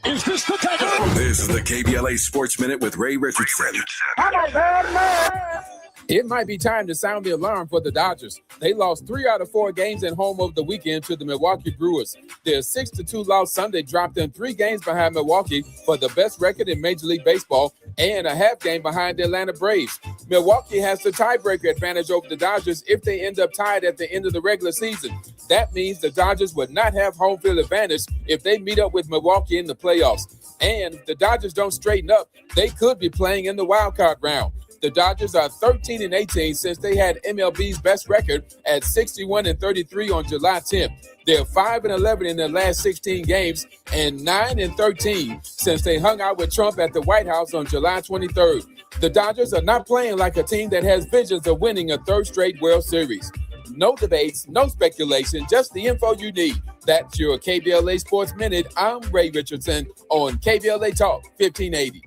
Is this the tackle? This is the KBLA Sports Minute with Ray Richardson. I'm a bad man. It might be time to sound the alarm for the Dodgers. They lost 3 out of 4 games in home of the weekend to the Milwaukee Brewers. Their 6-2 loss Sunday dropped them 3 games behind Milwaukee for the best record in Major League Baseball and a half game behind the Atlanta Braves. Milwaukee has the tiebreaker advantage over the Dodgers if they end up tied at the end of the regular season. That means the Dodgers would not have home field advantage if they meet up with Milwaukee in the playoffs. And if the Dodgers don't straighten up, they could be playing in the wild card round. The Dodgers are 13-18 since they had MLB's best record at 61-33 on July 10th. They're 5-11 in their last 16 games and 9-13 since they hung out with Trump at the White House on July 23rd. The Dodgers are not playing like a team that has visions of winning a third straight World Series. No debates, no speculation, just the info you need. That's your KBLA Sports Minute. I'm Ray Richardson on KBLA Talk 1580.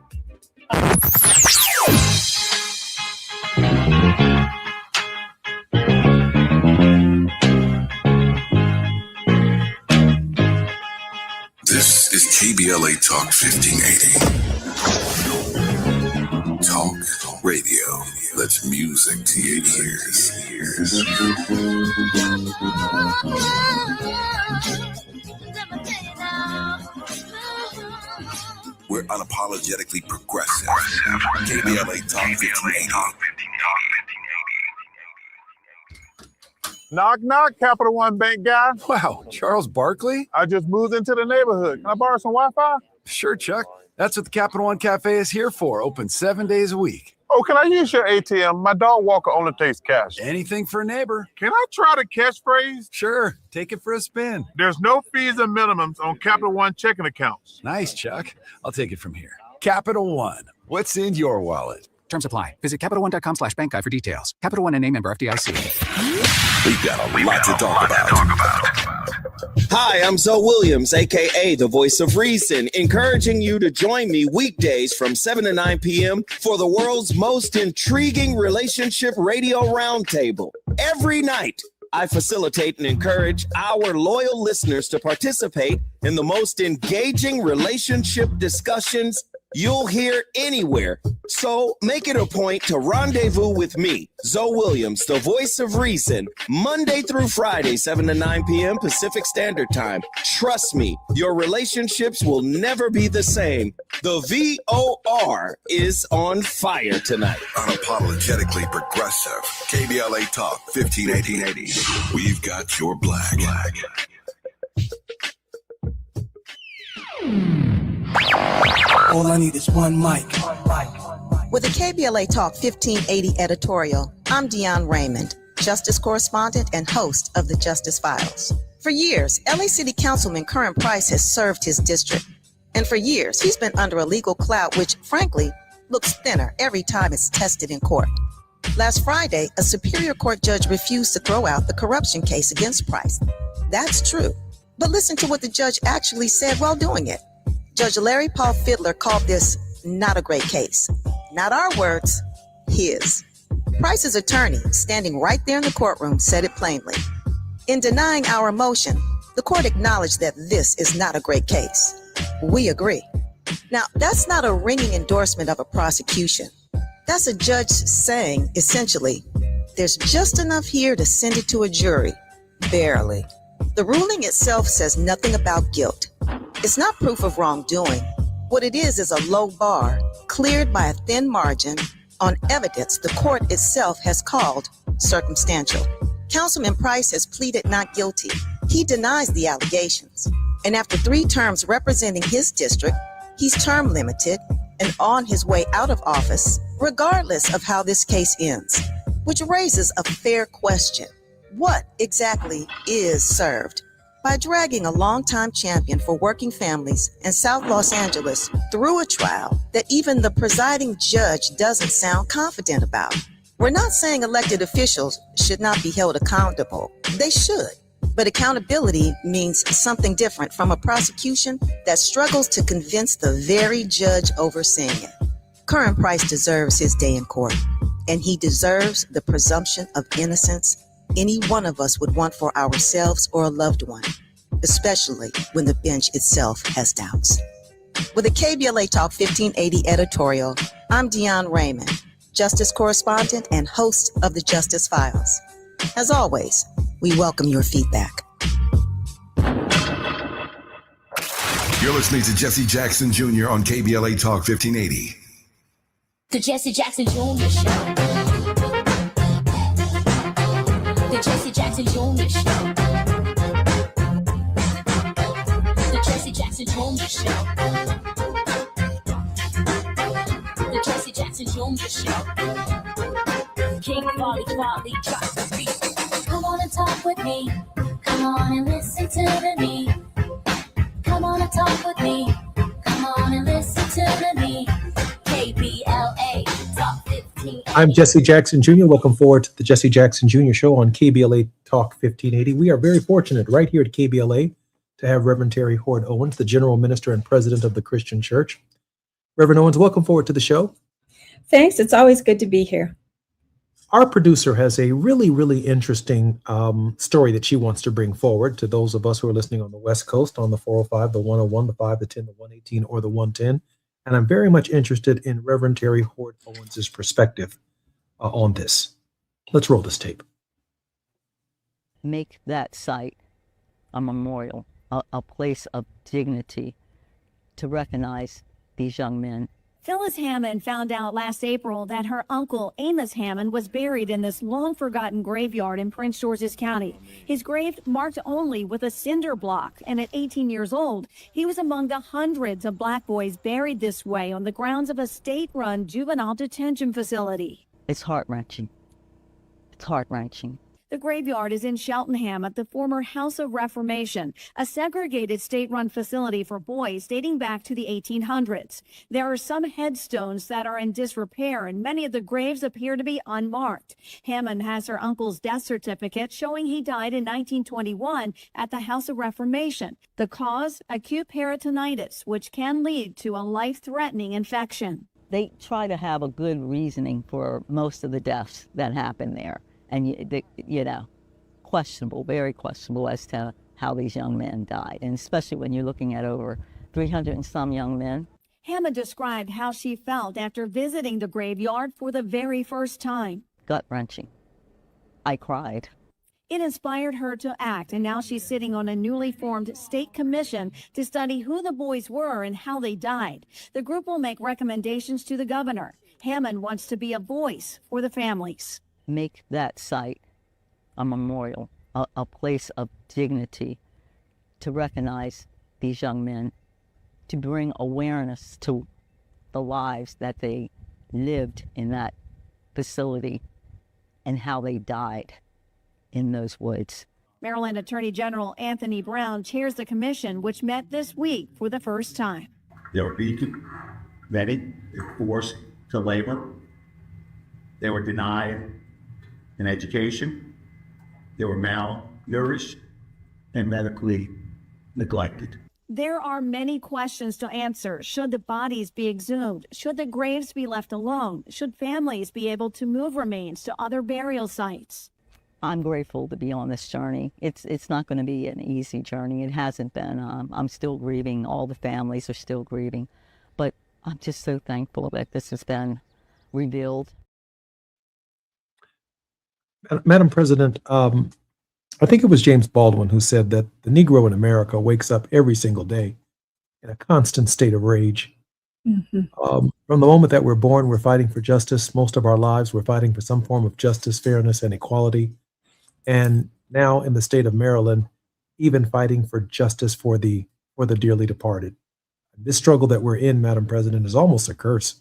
This is KBLA Talk 1580. Talk radio. That's music to your ears. We're unapologetically progressive. KBLA Talk 1580. Knock, knock, Capital One Bank guy. Wow, Charles Barkley? I just moved into the neighborhood. Can I borrow some Wi-Fi? Sure, Chuck. That's what the Capital One Cafe is here for. Open 7 days a week. Oh, can I use your ATM? My dog walker only takes cash. Anything for a neighbor. Can I try the catchphrase? Sure. Take it for a spin. There's no fees and minimums on Capital One checking accounts. Nice, Chuck. I'll take it from here. Capital One. What's in your wallet? Terms apply. Visit CapitalOne.com/bankguide for details. Capital One and a member FDIC. We've got a lot to talk about. Hi, I'm Zoe Williams, aka the Voice of Reason, encouraging you to join me weekdays from 7 to 9 p.m. for the world's most intriguing relationship radio roundtable. Every night, I facilitate and encourage our loyal listeners to participate in the most engaging relationship discussions you'll hear anywhere. So make it a point to rendezvous with me, Zoe Williams, the Voice of Reason, Monday through Friday, 7 to 9 p.m. Pacific Standard Time. Trust me, your relationships will never be the same. The VOR is on fire tonight. Unapologetically progressive. KBLA Talk 1580. We've got your black. All I need is one mic. With the KBLA Talk 1580 editorial, I'm Dionne Raymond, Justice Correspondent and host of the Justice Files. For years, LA City Councilman Curran Price has served his district. And for years, he's been under a legal cloud which, frankly, looks thinner every time it's tested in court. Last Friday, a Superior Court judge refused to throw out the corruption case against Price. That's true. But listen to what the judge actually said while doing it. Judge Larry Paul Fidler called this not a great case. Not our words, his. Price's attorney, standing right there in the courtroom, said it plainly. In denying our motion, the court acknowledged that this is not a great case. We agree. Now, that's not a ringing endorsement of a prosecution. That's a judge saying, essentially, there's just enough here to send it to a jury. Barely. The ruling itself says nothing about guilt. It's not proof of wrongdoing. What it is a low bar, cleared by a thin margin, on evidence the court itself has called circumstantial. Councilman Price has pleaded not guilty. He denies the allegations. And after 3 terms representing his district, he's term limited and on his way out of office, regardless of how this case ends, which raises a fair question. What exactly is served? By dragging a longtime champion for working families in South Los Angeles through a trial that even the presiding judge doesn't sound confident about. We're not saying elected officials should not be held accountable. They should. But accountability means something different from a prosecution that struggles to convince the very judge overseeing it. Curran Price deserves his day in court, and he deserves the presumption of innocence any one of us would want for ourselves or a loved one, especially when the bench itself has doubts. With a KBLA Talk 1580 editorial, I'm Dionne Raymond, Justice Correspondent and host of the Justice Files. As always, we welcome your feedback. You're listening to Jesse Jackson Jr. on KBLA Talk 1580. The Jesse Jackson Jr. Show. The Jesse Jackson Jr. Show. The Jesse Jackson Jr. Show. The Jesse Jackson Jr. Show. King Quality drops the beat. Come on and talk with me. Come on and listen to me. Come on and talk with me. Come on and listen to me. KBLA Talk 15. I'm Jesse Jackson Jr. Welcome forward to the Jesse Jackson Jr. Show on KBLA Talk 1580. We are very fortunate right here at KBLA to have Reverend Terry Hoard Owens, the General Minister and President of the Christian Church. Reverend Owens, welcome forward to the show. Thanks. It's always good to be here. Our producer has a really, really interesting story that she wants to bring forward to those of us who are listening on the West Coast on the 405, the 101, the 5, the 10, the 118, or the 110. And I'm very much interested in Reverend Terry Hoard Owens' perspective on this. Let's roll this tape. Make that site a memorial, a place of dignity to recognize these young men. Phyllis Hammond found out last April that her uncle, Amos Hammond, was buried in this long-forgotten graveyard in Prince George's County. His grave marked only with a cinder block, and at 18 years old, he was among the hundreds of black boys buried this way on the grounds of a state-run juvenile detention facility. It's heart-wrenching. It's heart-wrenching. The graveyard is in Cheltenham at the former House of Reformation, a segregated state-run facility for boys dating back to the 1800s. There are some headstones that are in disrepair, and many of the graves appear to be unmarked. Hammond has her uncle's death certificate showing he died in 1921 at the House of Reformation. The cause, acute peritonitis, which can lead to a life-threatening infection. They try to have a good reasoning for most of the deaths that happen there. And, questionable, very questionable as to how these young men died. And especially when you're looking at over 300 and some young men. Hammond described how she felt after visiting the graveyard for the very first time. Gut-wrenching. I cried. It inspired her to act, and now she's sitting on a newly formed state commission to study who the boys were and how they died. The group will make recommendations to the governor. Hammond wants to be a voice for the families. Make that site a memorial, a place of dignity to recognize these young men, to bring awareness to the lives that they lived in that facility and how they died in those woods. Maryland Attorney General Anthony Brown chairs the commission, which met this week for the first time. They were beaten, vetted, forced to labor. They were denied an education. They were malnourished and medically neglected. There are many questions to answer. Should the bodies be exhumed? Should the graves be left alone? Should families be able to move remains to other burial sites? I'm grateful to be on this journey. It's not going to be an easy journey. It hasn't been. I'm still grieving. All the families are still grieving. But I'm just so thankful that this has been revealed. Madam President, I think it was James Baldwin who said that the Negro in America wakes up every single day in a constant state of rage. Mm-hmm. From the moment that we're born, we're fighting for justice. Most of our lives, we're fighting for some form of justice, fairness, and equality. And now in the state of Maryland, even fighting for justice for the dearly departed. This struggle that we're in, Madam President, is almost a curse.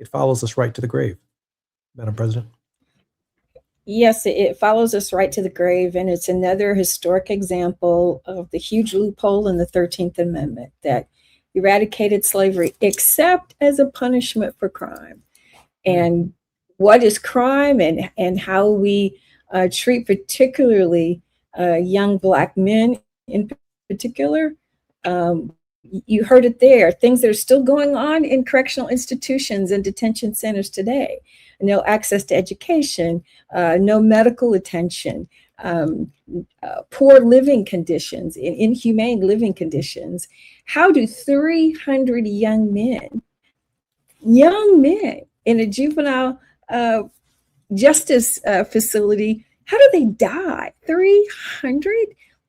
It follows us right to the grave, Madam President. Yes, it follows us right to the grave, and it's another historic example of the huge loophole in the 13th Amendment that eradicated slavery except as a punishment for crime. And what is crime and how we treat particularly young Black men in particular. You heard it there, things that are still going on in correctional institutions and detention centers today. No access to education, no medical attention, poor living conditions, inhumane living conditions. How do 300 young men in a juvenile justice facility, how do they die? 300?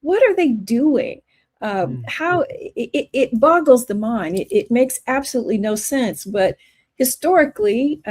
What are they doing? How it boggles the mind. It makes absolutely no sense. But historically,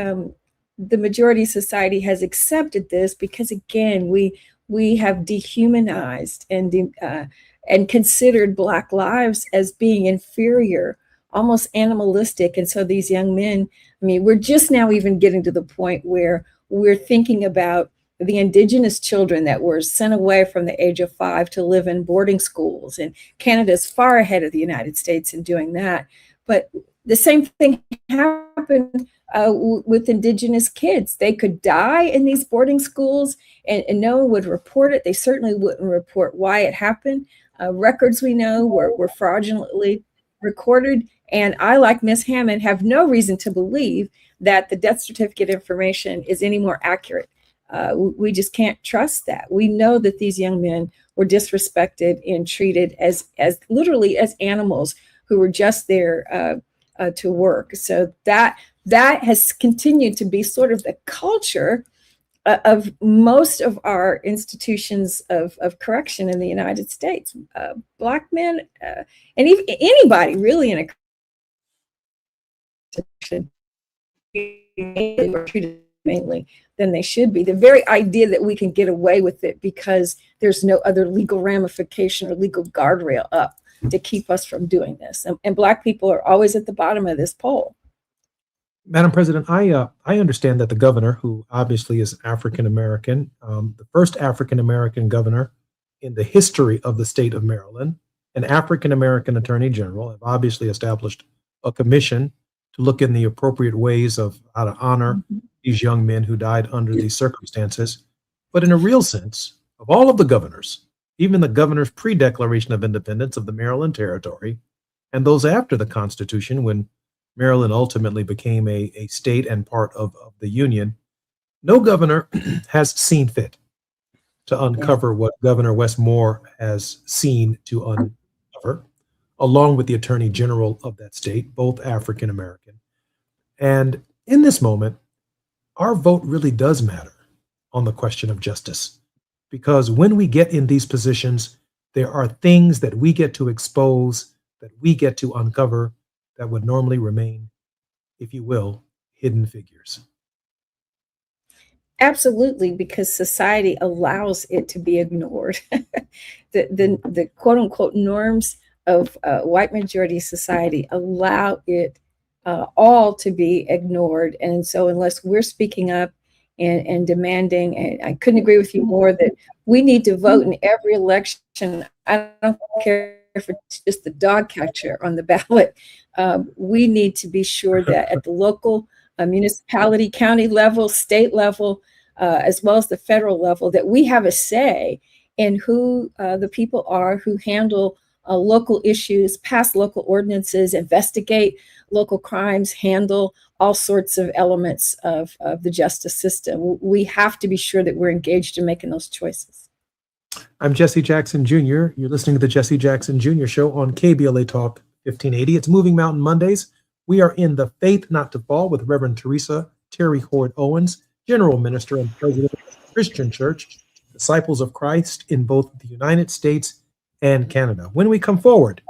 the majority of society has accepted this because, again, we have dehumanized and considered Black lives as being inferior, almost animalistic. And so these young men, I mean, we're just now even getting to the point where we're thinking about the Indigenous children that were sent away from the age of 5 to live in boarding schools. And Canada's far ahead of the United States in doing that. But the same thing happened with Indigenous kids. They could die in these boarding schools and no one would report it. They certainly wouldn't report why it happened. Records we know were fraudulently recorded. And I, like Ms. Hammond, have no reason to believe that the death certificate information is any more accurate. We just can't trust that. We know that these young men were disrespected and treated as literally as animals who were just there to work. So that has continued to be sort of the culture of most of our institutions of correction in the United States. Black men and even anybody really in a correction were treated mainly than they should be. The very idea that we can get away with it because there's no other legal ramification or legal guardrail up to keep us from doing this. And Black people are always at the bottom of this poll. Madam President, I understand that the governor, who obviously is African American, the first African American governor in the history of the state of Maryland, an African American attorney general, have obviously established a commission to look in the appropriate ways of how to honor these young men who died under these circumstances. But in a real sense, of all of the governors, even the governors pre-Declaration of Independence of the Maryland Territory, and those after the Constitution, when Maryland ultimately became a state and part of the Union, no governor has seen fit to uncover what Governor Wes Moore has seen to uncover, along with the Attorney General of that state, both African American. And in this moment, our vote really does matter on the question of justice, because when we get in these positions, there are things that we get to expose, that we get to uncover, that would normally remain, if you will, hidden figures. Absolutely, because society allows it to be ignored. the quote unquote norms of white majority society allow it all to be ignored. And so unless we're speaking up and demanding, and I couldn't agree with you more, that we need to vote in every election. I don't care if it's just the dog catcher on the ballot. We need to be sure that at the local municipality, county level, state level, as well as the federal level, that we have a say in who the people are who handle local issues, pass local ordinances, investigate local crimes, handle all sorts of elements of the justice system. We have to be sure that we're engaged in making those choices. I'm Jesse Jackson Jr. You're listening to the Jesse Jackson Jr. Show on KBLA Talk 1580. It's Moving Mountain Mondays. We are in the Faith Not to Fall with Reverend Teresa Terry Hoard Owens, General Minister and President of the Christian Church, Disciples of Christ in both the United States and Canada. When we come forward,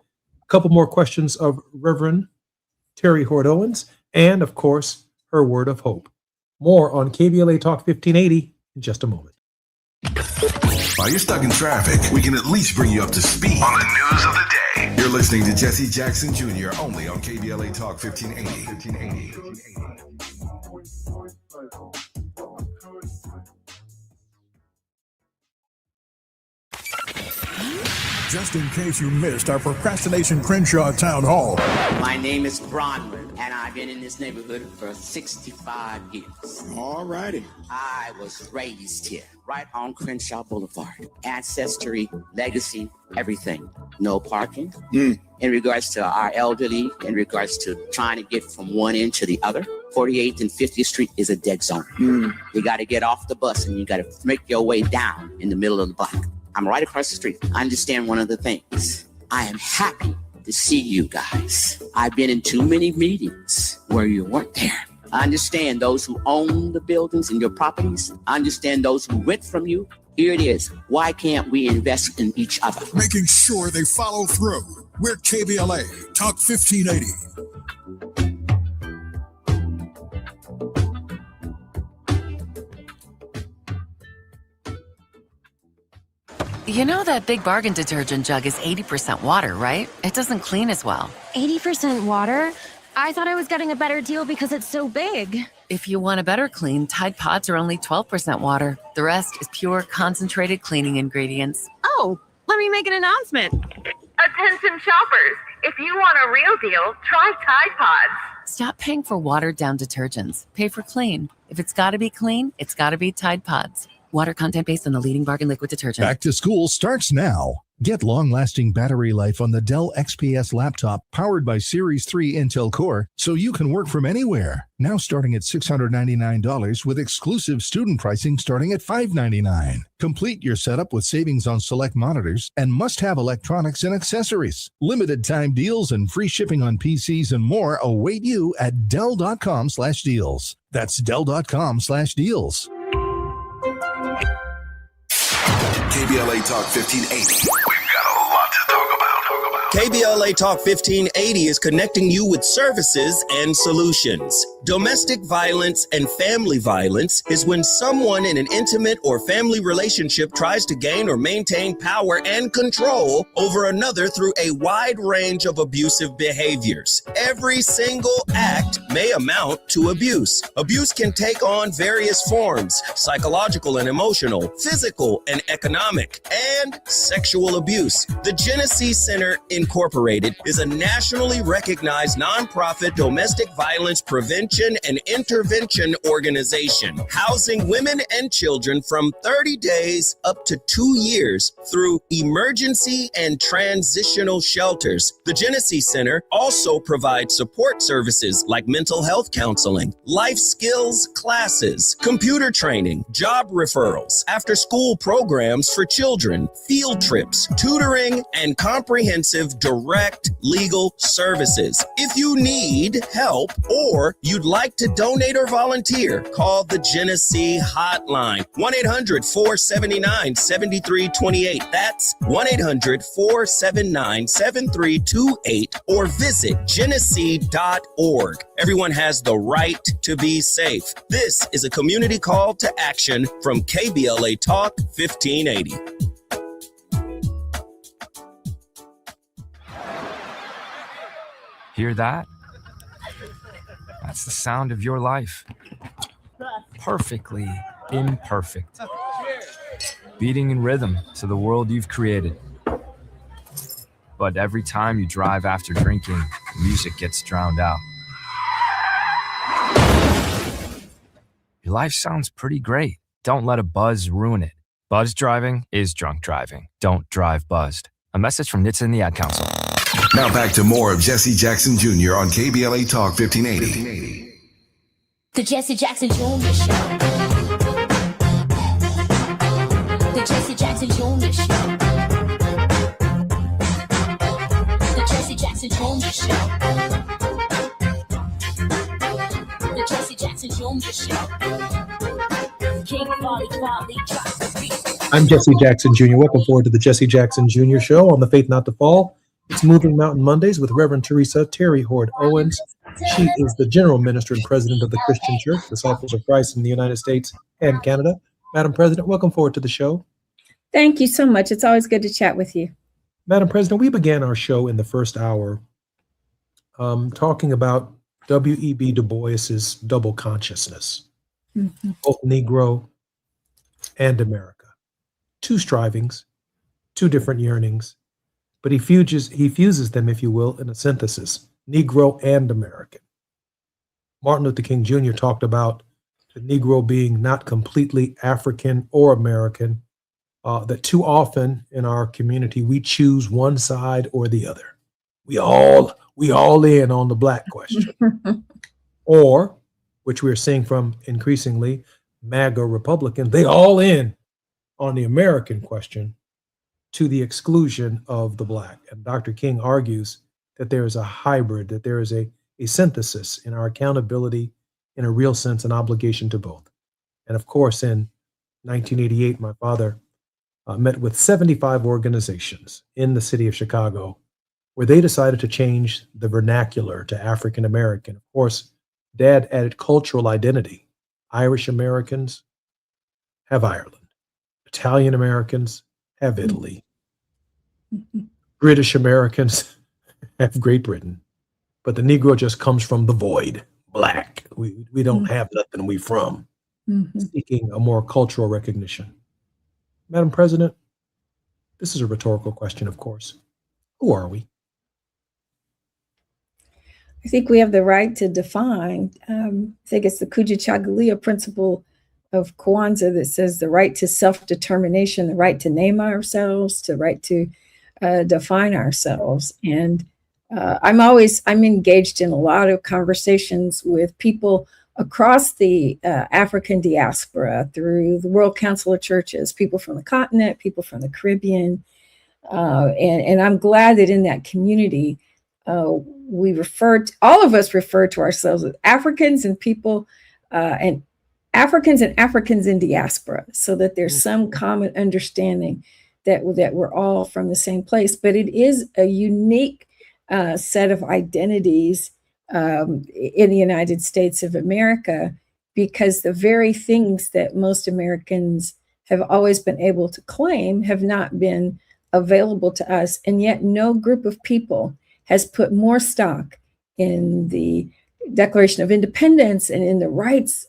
a couple more questions of Reverend Terry Hoard Owens, and of course, her word of hope. More on KBLA Talk 1580 in just a moment. While you're stuck in traffic, we can at least bring you up to speed on the news of the day. You're listening to Jesse Jackson Jr. only on KBLA Talk 1580. Just in case you missed our Procrastination Crenshaw Town Hall. My name is Bronwyn, and I've been in this neighborhood for 65 years. All righty. I was raised here, right on Crenshaw Boulevard. Ancestry, legacy, everything. No parking. In regards to our elderly, in regards to trying to get from one end to the other, 48th and 50th Street is a dead zone. You got to get off the bus and you got to make your way down in the middle of the block. I'm right across the street. I understand one of the things. I am happy to see you guys. I've been in too many meetings where you weren't there. I understand those who own the buildings and your properties. I understand those who rent from you. Here it is. Why can't we invest in each other? Making sure they follow through. We're KBLA Talk 1580. You know that Big Bargain detergent jug is 80% water, right? It doesn't clean as well. 80% water? I thought I was getting a better deal because it's so big. If you want a better clean, Tide Pods are only 12% water. The rest is pure, concentrated cleaning ingredients. Oh, let me make an announcement. Attention shoppers, if you want a real deal, try Tide Pods. Stop paying for watered-down detergents. Pay for clean. If it's got to be clean, it's got to be Tide Pods. Water content based on the leading bargain liquid detergent. Back to school starts now. Get long-lasting battery life on the Dell XPS laptop powered by Series 3 Intel Core so you can work from anywhere. Now starting at $699 with exclusive student pricing starting at $599. Complete your setup with savings on select monitors and must-have electronics and accessories. Limited time deals and free shipping on PCs and more await you at Dell.com/deals. That's Dell.com/deals. KBLA Talk 1580. We've got a lot to talk about. KBLA Talk 1580 is connecting you with services and solutions. Domestic violence and family violence is when someone in an intimate or family relationship tries to gain or maintain power and control over another through a wide range of abusive behaviors. Every single act may amount to abuse. Abuse can take on various forms: psychological and emotional, physical and economic, and sexual abuse. The Genesee Center Incorporated is a nationally recognized nonprofit domestic violence prevention and intervention organization, housing women and children from 30 days up to 2 years through emergency and transitional shelters. The Genesee Center also provides support services like mental health counseling, life skills classes, computer training, job referrals, after-school programs for children, field trips, tutoring, and comprehensive direct legal services. If you need help or you'd like to donate or volunteer, call the Genesee Hotline, 1-800-479-7328. That's 1-800-479-7328, or visit genesee.org. Everyone has the right to be safe. This is a community call to action from KBLA Talk 1580. Hear that? That's the sound of your life. Perfectly imperfect. Beating in rhythm to the world you've created. But every time you drive after drinking, music gets drowned out. Your life sounds pretty great. Don't let a buzz ruin it. Buzz driving is drunk driving. Don't drive buzzed. A message from NHTSA and the Ad Council. Now back to more of Jesse Jackson Jr. on KBLA Talk 1580. The Jesse Jackson Jr. Show. The Jesse Jackson Jr. Show. The Jesse Jackson Jr. Show. The Jesse Jackson Jr. Show. King Folly drops the beat. I'm Jesse Jackson Jr. Welcome forward to the Jesse Jackson Jr. Show on the Faith Not to Fall. It's Moving Mountain Mondays with Reverend Teresa Terry Hord Owens. She is the General Minister and President of the Christian Church, Disciples of Christ in the United States and Canada. Madam President, welcome forward to the show. Thank you so much. It's always good to chat with you. Madam President, we began our show in the first hour talking about W.E.B. Du Bois's double consciousness, both Negro and America. Two strivings, two different yearnings, but he fuses them, if you will, in a synthesis, Negro and American. Martin Luther King Jr. talked about the Negro being not completely African or American, that too often in our community, we choose one side or the other. We all in on the black question. Or, which we're seeing from increasingly MAGA Republicans, they all in on the American question to the exclusion of the black. And Dr. King argues that there is a hybrid, that there is a synthesis in our accountability, in a real sense, an obligation to both. And of course, in 1988, my father met with 75 organizations in the city of Chicago, where they decided to change the vernacular to African American. Of course, Dad added cultural identity. Irish Americans have Ireland. Italian Americans have Italy. British Americans have Great Britain. But the Negro just comes from the void, black. We don't have nothing we from. Seeking a more cultural recognition. Madam President, this is a rhetorical question, of course. Who are we? I think we have the right to define. I think it's the Kujichagulia principle of Kwanzaa that says the right to self-determination, the right to name ourselves, the right to define ourselves. And I'm engaged in a lot of conversations with people across the African diaspora through the World Council of Churches, people from the continent, people from the Caribbean. And I'm glad that in that community, all of us refer to ourselves as Africans and people and Africans in diaspora, so that there's some common understanding that we're all from the same place. But it is a unique set of identities in the United States of America, because the very things that most Americans have always been able to claim have not been available to us. And yet no group of people has put more stock in the Declaration of Independence and in the rights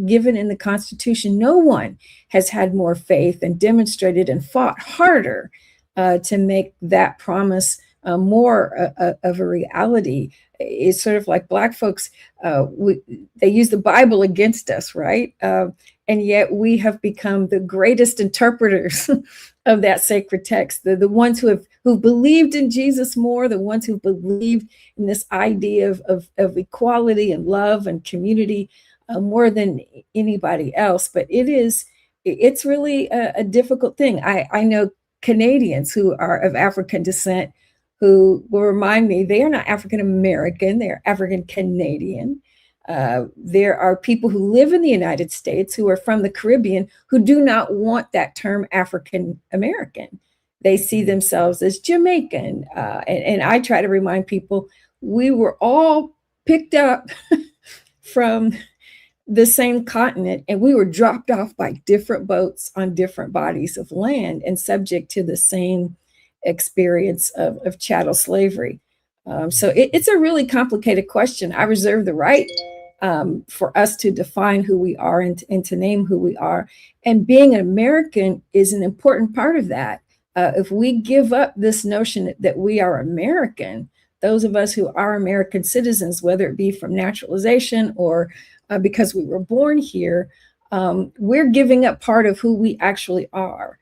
given in the Constitution. No one has had more faith and demonstrated and fought harder to make that promise more of a reality. It's sort of like Black folks, they use the Bible against us, right? And yet we have become the greatest interpreters of that sacred text. The ones who believed in Jesus more, the ones who believed in this idea of equality and love and community more than anybody else. But it's really a difficult thing. I know Canadians who are of African descent who will remind me they are not African American, they're African Canadian. There are people who live in the United States who are from the Caribbean who do not want that term African American. They see themselves as Jamaican. And I try to remind people we were all picked up from the same continent, and we were dropped off by different boats on different bodies of land and subject to the same experience of chattel slavery. So it's a really complicated question. I reserve the right for us to define who we are and to name who we are. And being an American is an important part of that. If we give up this notion that we are American, those of us who are American citizens, whether it be from naturalization or because we were born here, we're giving up part of who we actually are.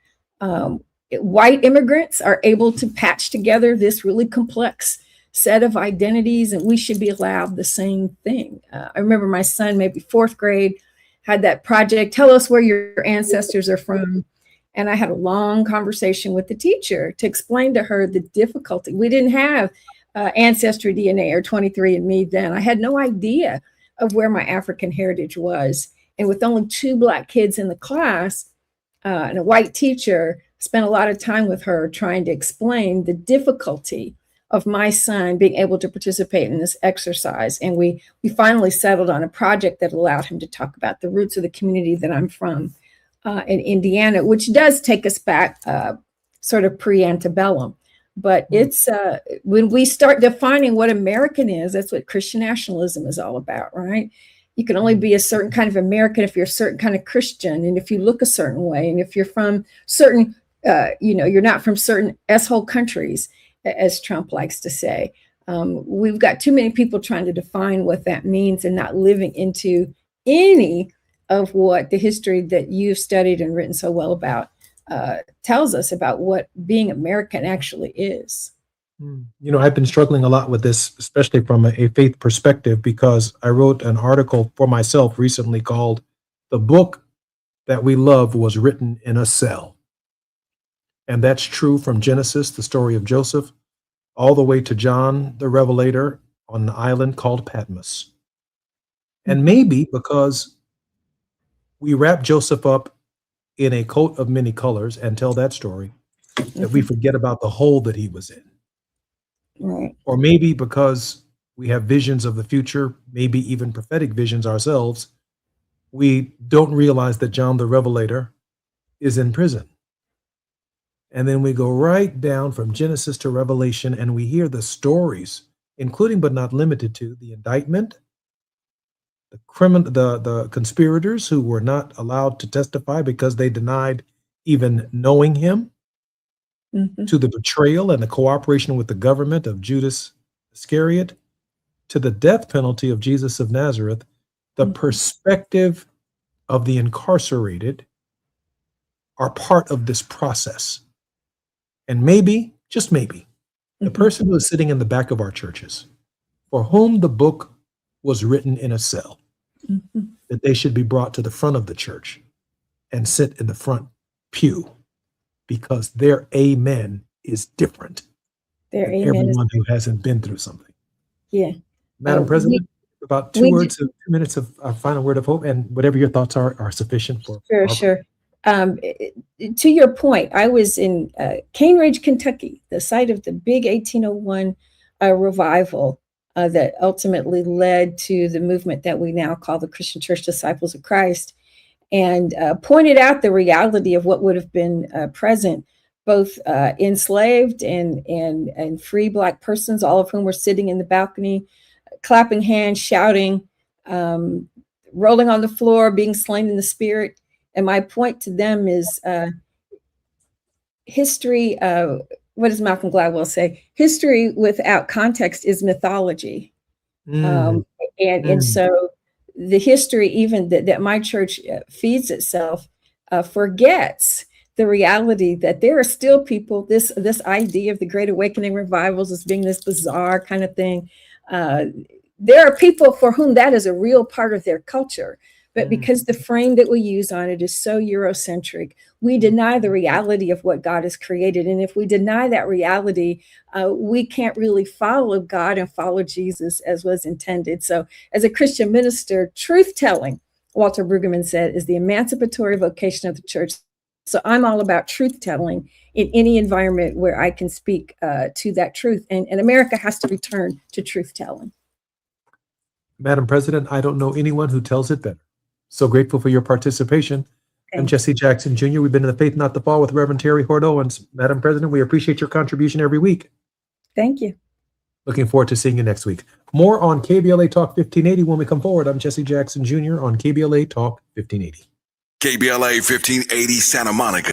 White immigrants are able to patch together this really complex set of identities, and we should be allowed the same thing. I remember my son, maybe fourth grade, had that project, tell us where your ancestors are from. And I had a long conversation with the teacher to explain to her the difficulty. We didn't have Ancestry DNA or 23andMe then. I had no idea of where my African heritage was. And with only 2 Black kids in the class and a white teacher, spent a lot of time with her trying to explain the difficulty of my son being able to participate in this exercise. And we finally settled on a project that allowed him to talk about the roots of the community that I'm from in Indiana, which does take us back sort of pre-antebellum. But it's when we start defining what American is, that's what Christian nationalism is all about, right? You can only be a certain kind of American if you're a certain kind of Christian, and if you look a certain way, and if you're from certain you're not from certain S-hole countries, as Trump likes to say. We've got too many people trying to define what that means and not living into any of what the history that you've studied and written so well about tells us about what being American actually is. I've been struggling a lot with this, especially from a faith perspective, because I wrote an article for myself recently called "The Book That We Love Was Written in a Cell." And that's true from Genesis, the story of Joseph, all the way to John the Revelator on an island called Patmos. And maybe because we wrap Joseph up in a coat of many colors and tell that story, that we forget about the hole that he was in. Right. Or maybe because we have visions of the future, maybe even prophetic visions ourselves, we don't realize that John the Revelator is in prison. And then we go right down from Genesis to Revelation, and we hear the stories, including but not limited to the indictment, the conspirators who were not allowed to testify because they denied even knowing him, to the betrayal and the cooperation with the government of Judas Iscariot, to the death penalty of Jesus of Nazareth. The perspective of the incarcerated are part of this process. And maybe, just maybe, the person who is sitting in the back of our churches, for whom the book was written in a cell, that they should be brought to the front of the church and sit in the front pew, because their amen is different Their than amen is everyone who hasn't been through something. Yeah. Madam President, about 2 we words, 2 minutes of our final word of hope, and whatever your thoughts are sufficient for. Sure. To your point, I was in Cane Ridge, Kentucky, the site of the big 1801 revival that ultimately led to the movement that we now call the Christian Church Disciples of Christ, and pointed out the reality of what would have been present, both enslaved and free Black persons, all of whom were sitting in the balcony, clapping hands, shouting, rolling on the floor, being slain in the spirit. And my point to them is history. What does Malcolm Gladwell say? History without context is mythology. And so the history even that my church feeds itself forgets the reality that there are still people, this idea of the Great Awakening revivals as being this bizarre kind of thing. There are people for whom that is a real part of their culture. But because the frame that we use on it is so Eurocentric, we deny the reality of what God has created. And if we deny that reality, we can't really follow God and follow Jesus as was intended. So as a Christian minister, truth-telling, Walter Brueggemann said, is the emancipatory vocation of the church. So I'm all about truth-telling in any environment where I can speak to that truth. And America has to return to truth-telling. Madam President, I don't know anyone who tells it better. So grateful for your participation. I'm Jesse Jackson Jr. We've been in the Faith Not the Fall with Reverend Terry Hort Owens. Madam President, we appreciate your contribution every week. Thank you. Looking forward to seeing you next week. More on KBLA Talk 1580 when we come forward. I'm Jesse Jackson Jr. on KBLA Talk 1580. KBLA 1580 Santa Monica.